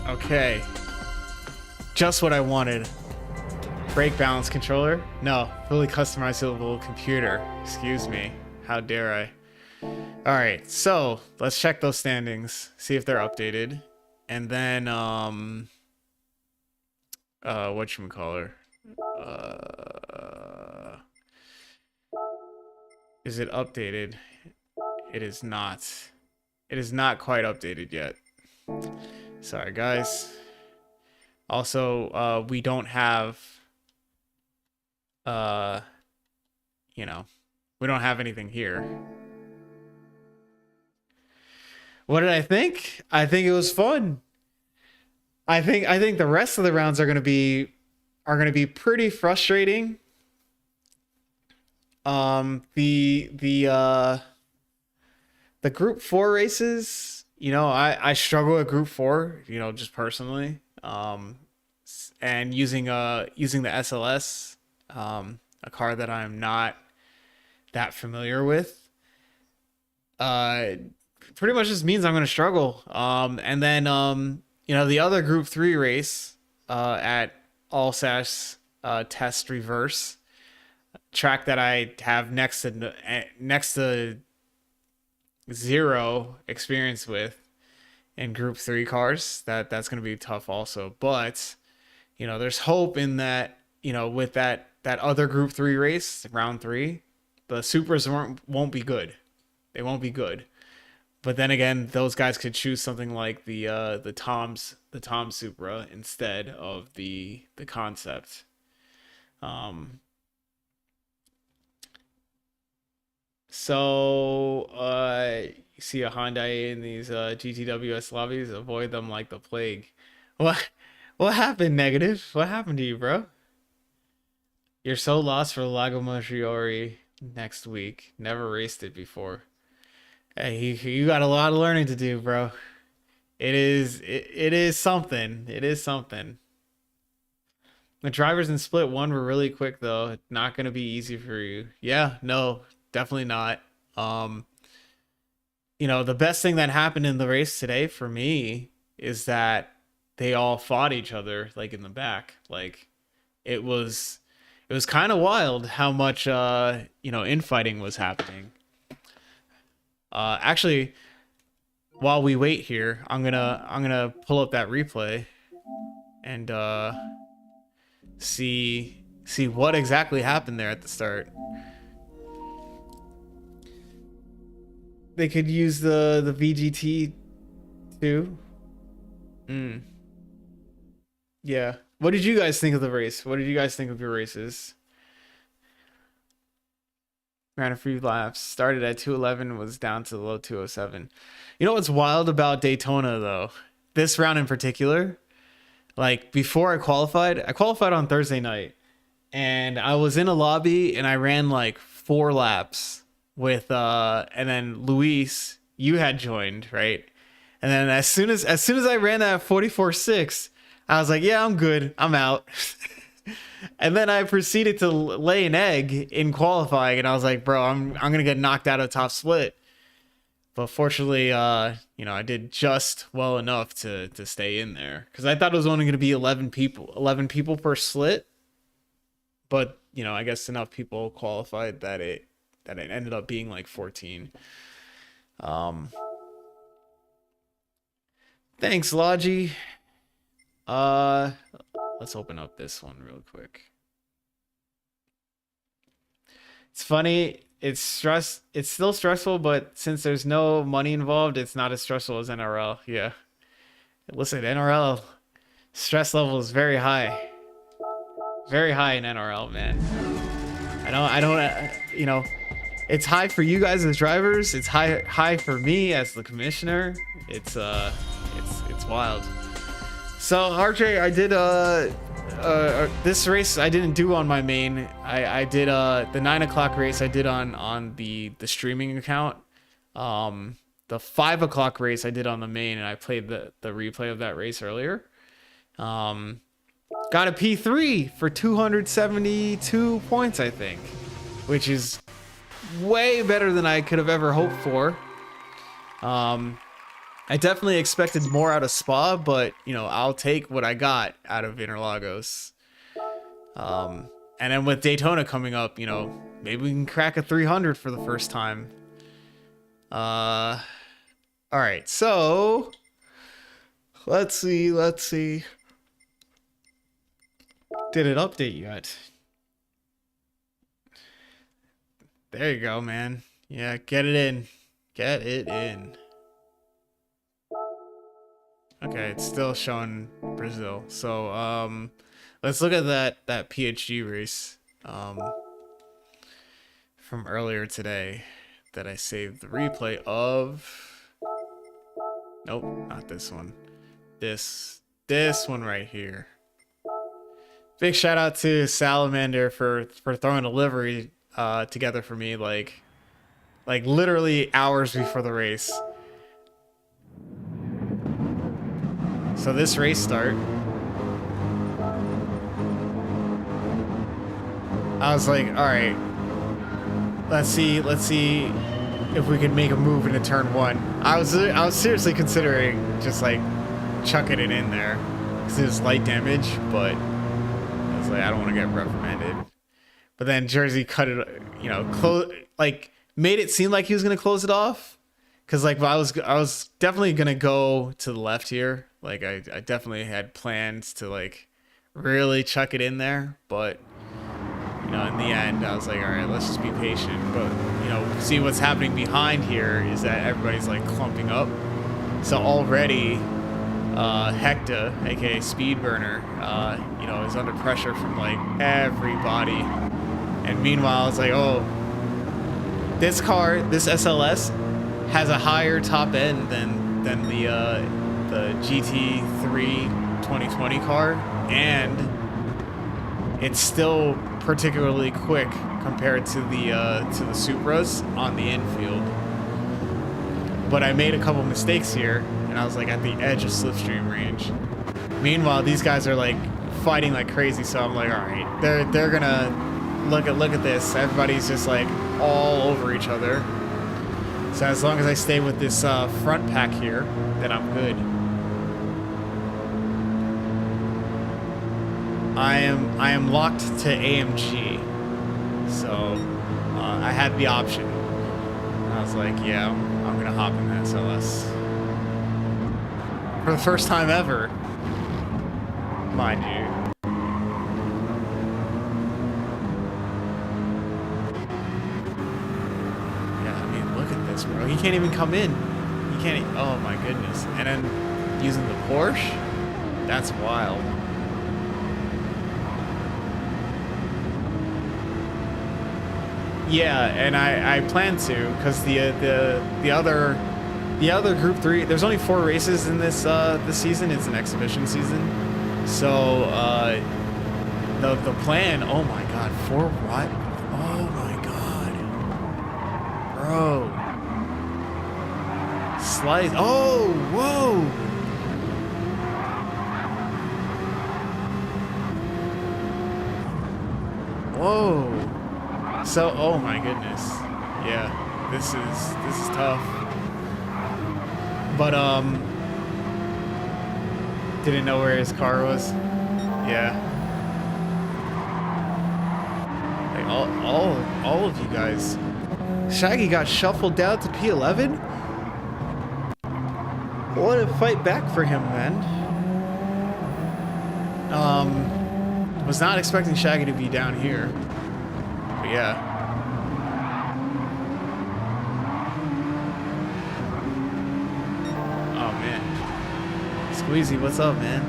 Okay. Just what I wanted. Brake balance controller? No, fully customizable computer. Excuse me. How dare I? Alright, so let's check those standings. See if they're updated. And then, whatchamacallit? Is it updated? It is not. It is not quite updated yet. Sorry, guys. Also, we don't have, we don't have anything here. What did I think? I think it was fun. I think the rest of the rounds are gonna be pretty frustrating. The group 4 races, I struggle with group 4, just personally. And using the SLS, a car that I'm not that familiar with, pretty much just means I'm going to struggle. And then, the other group 3 race, at Alsace, Test Reverse, track that I have next to zero experience with in group 3 cars, that's going to be tough also. But there's hope in that, with that other group 3 race, round 3, the supers won't be good. They won't be good. But then again, those guys could choose something like the Tom Supra instead of the concept. So, you see a Hyundai in these GTWS lobbies, avoid them like the plague. What happened, Negative? What happened to you, bro? You're so lost for Lago Maggiore next week. Never raced it before. Hey, you got a lot of learning to do, bro. It is something. It is something. The drivers in split 1 were really quick though. Not gonna be easy for you. Yeah, no, definitely not. The best thing that happened in the race today for me is that they all fought each other like in the back. Like it was kind of wild how much infighting was happening. Actually, while we wait here, I'm gonna pull up that replay and see what exactly happened there at the start. They could use the VGT too. Yeah. What did you guys think of the race? What did you guys think of your races? Ran a few laps. Started at 211, was down to the low 207. You know what's wild about Daytona though? This round in particular, like before I qualified on Thursday night, and I was in a lobby and I ran like 4 laps with and then Luis, you had joined, right? And then as soon as I ran that 44.6, I was like, yeah, I'm good. I'm out. And then I proceeded to lay an egg in qualifying, and I was like, bro, I'm gonna get knocked out of top split. But fortunately, I did just well enough to stay in there, because I thought it was only gonna be 11 people per slit. But I guess enough people qualified that it ended up being like 14. Thanks, Logi. Let's open up this one real quick. It's funny. It's still stressful, but since there's no money involved, it's not as stressful as NRL. Yeah. Listen, NRL stress level is very high. Very high in NRL, man. I don't, it's high for you guys as drivers. It's high for me as the commissioner. It's wild. So RJ, I did this race I didn't do on my main. I did the 9 o'clock race I did on the streaming account. The 5 o'clock race I did on the main, and I played the replay of that race earlier. Got a P3 for 272 points, I think, which is way better than I could have ever hoped for. I definitely expected more out of Spa, but I'll take what I got out of Interlagos. And then with Daytona coming up, maybe we can crack a 300 for the first time. All right, so let's see. Did it update yet? There you go, man. Yeah, get it in. Get it in. Okay, it's still showing Brazil. So, let's look at that PhD race from earlier today that I saved the replay of. Nope, not this one. This one right here. Big shout out to Salamander for throwing a livery together for me like literally hours before the race. So this race start, I was like, all right, let's see if we can make a move into turn 1. I was seriously considering just like chucking it in there because it was light damage, but I was like, I don't want to get reprimanded. But then Jersey cut it, made it seem like he was gonna close it off, because like I was definitely gonna go to the left here. Like I definitely had plans to like really chuck it in there, but in the end I was like, all right, let's just be patient. But see what's happening behind here is that everybody's like clumping up. So already Hector, aka Speedburner, is under pressure from like everybody. And meanwhile it's like, oh, this car, this SLS has a higher top end than the GT3 2020 car, and it's still particularly quick compared to the Supras on the infield. But I made a couple mistakes here, and I was like at the edge of slipstream range. Meanwhile, these guys are like fighting like crazy, so I'm like, all right, they're gonna look at this. Everybody's just like all over each other. So as long as I stay with this front pack here, then I'm good. I am locked to AMG, so I had the option. And I was like, yeah, I'm gonna hop in that SLS for the first time ever, mind you. Bro, he can't even come in. He can't. Oh my goodness! And then using the Porsche, that's wild. Yeah, and I plan to, because the other Group 3. There's only 4 races in this season. It's an exhibition season, so the plan. Oh my God, 4 what? Oh my God, bro. Slice. Oh, whoa. Whoa. So, oh my goodness. Yeah, this is tough. But didn't know where his car was. Yeah. Like all of you guys. Shaggy got shuffled down to P11? What a fight back for him then. Was not expecting Shaggy to be down here. But yeah. Oh man. Squeezy, what's up, man?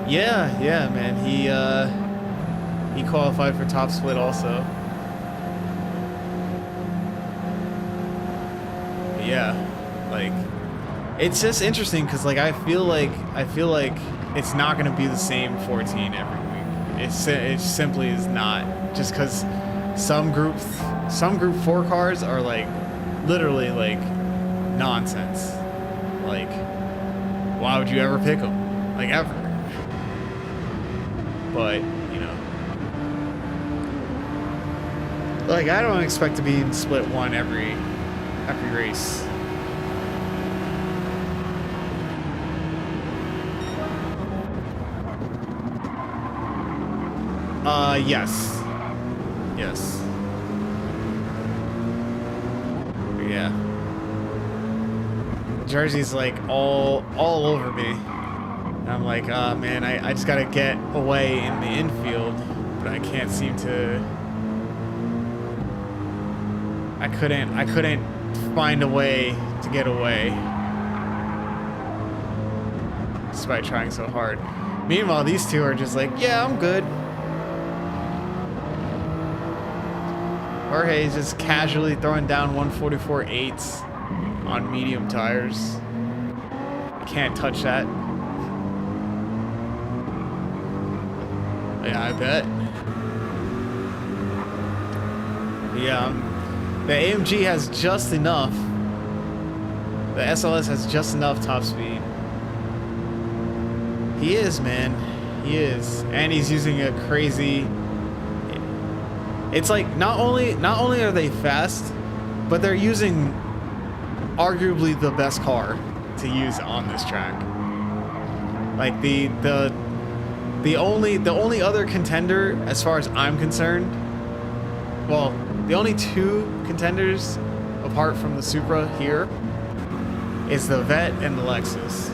Yeah, man. He qualified for top split also. But yeah, like it's just interesting because like I feel like it's not gonna be the same 14 every week. It simply is not. Just because some group 4 cars are like literally like nonsense. Like, why would you ever pick them? Like ever. But, you know, like I don't expect to be in split 1 every race. Yes. Yes. Yeah. Jersey's like all over me. And I'm like, man, I just gotta get away in the infield, but I can't seem to. I couldn't find a way to get away, despite trying so hard. Meanwhile, these two are just like, yeah, I'm good. Jorge's just casually throwing down 144.8s on medium tires. Can't touch that. Yeah, I bet. Yeah, the AMG has just enough. The SLS has just enough top speed. He is, man. He is. And he's using a crazy... It's like not only are they fast, but they're using arguably the best car to use on this track. Like the only other contender, as far as I'm concerned, well, the only 2 contenders apart from the Supra here is the Vet and the Lexus.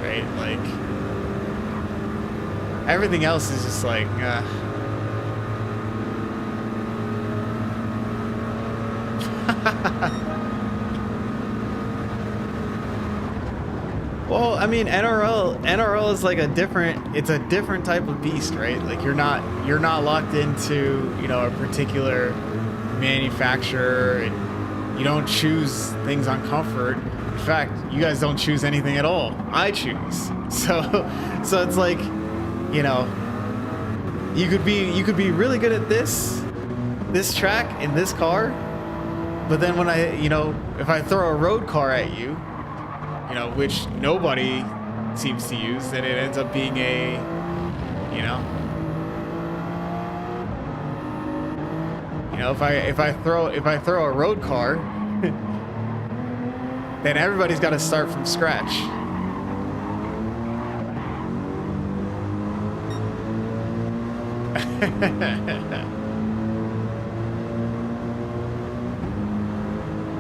Right? Like everything else is just like well, I mean, NRL is like a different type of beast, right? Like you're not locked into, you know, a particular manufacturer, and you don't choose things on comfort. In fact, you guys don't choose anything at all. I choose. So it's like, you know, you could be really good at this track in this car, but then when if I throw a road car at you, you know, which nobody seems to use, then it ends up being a, you know, if I throw a road car, then everybody's got to start from scratch.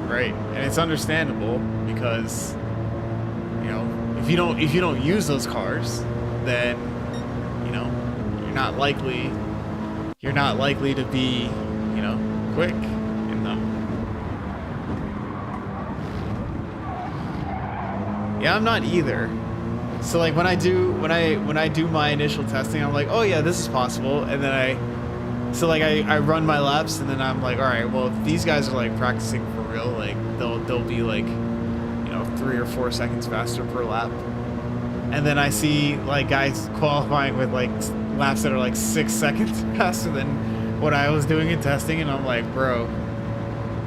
Right, and it's understandable because, you know, if you don't use those cars, then, you know, you're not likely to be, you know, quick in them. Yeah, I'm not either. So like when I do my initial testing, I'm like, oh yeah, this is possible, and then I run my laps, and then I'm like, all right, well, if these guys are like practicing for real, like they'll be like, you know, 3 or 4 seconds faster per lap. And then I see like guys qualifying with like laps that are like 6 seconds faster than what I was doing in testing, and I'm like, bro,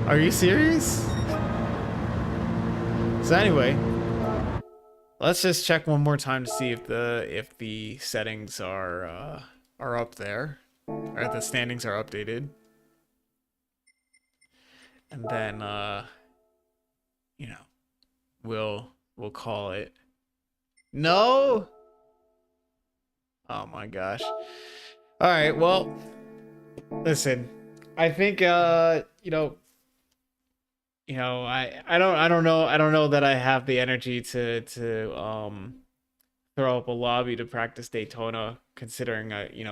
are you serious? So anyway, Let's just check one more time to see if the settings are up there, or the standings are updated. And then you know, we'll call it. No. Oh my gosh. All right, well, listen. I think I don't know that I have the energy to throw up a lobby to practice Daytona, considering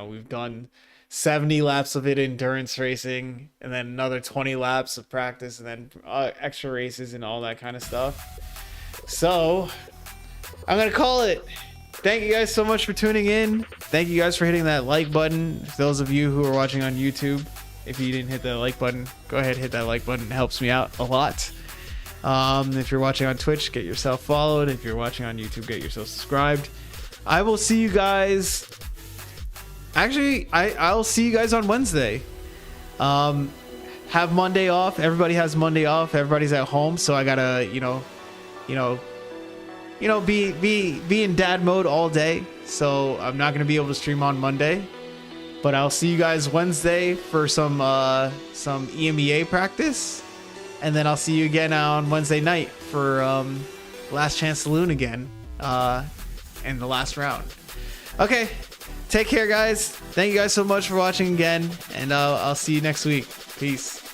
we've done 70 laps of it endurance racing, and then another 20 laps of practice, and then extra races and all that kind of stuff. So I'm gonna call it. Thank you guys so much for tuning in. Thank you guys for hitting that like button. For those of you who are watching on YouTube, if you didn't hit the like button, go ahead, hit that like button. It helps me out a lot. If you're watching on Twitch, get yourself followed. If you're watching on YouTube, get yourself subscribed. I will see you guys. Actually, I'll see you guys on Wednesday. Have Monday off. Everybody has Monday off. Everybody's at home, so I gotta, be in dad mode all day. So I'm not gonna be able to stream on Monday. But I'll see you guys Wednesday for some EMEA practice, and then I'll see you again on Wednesday night for Last Chance Saloon again, and the last round. Okay, take care, guys. Thank you guys so much for watching again, and I'll see you next week. Peace.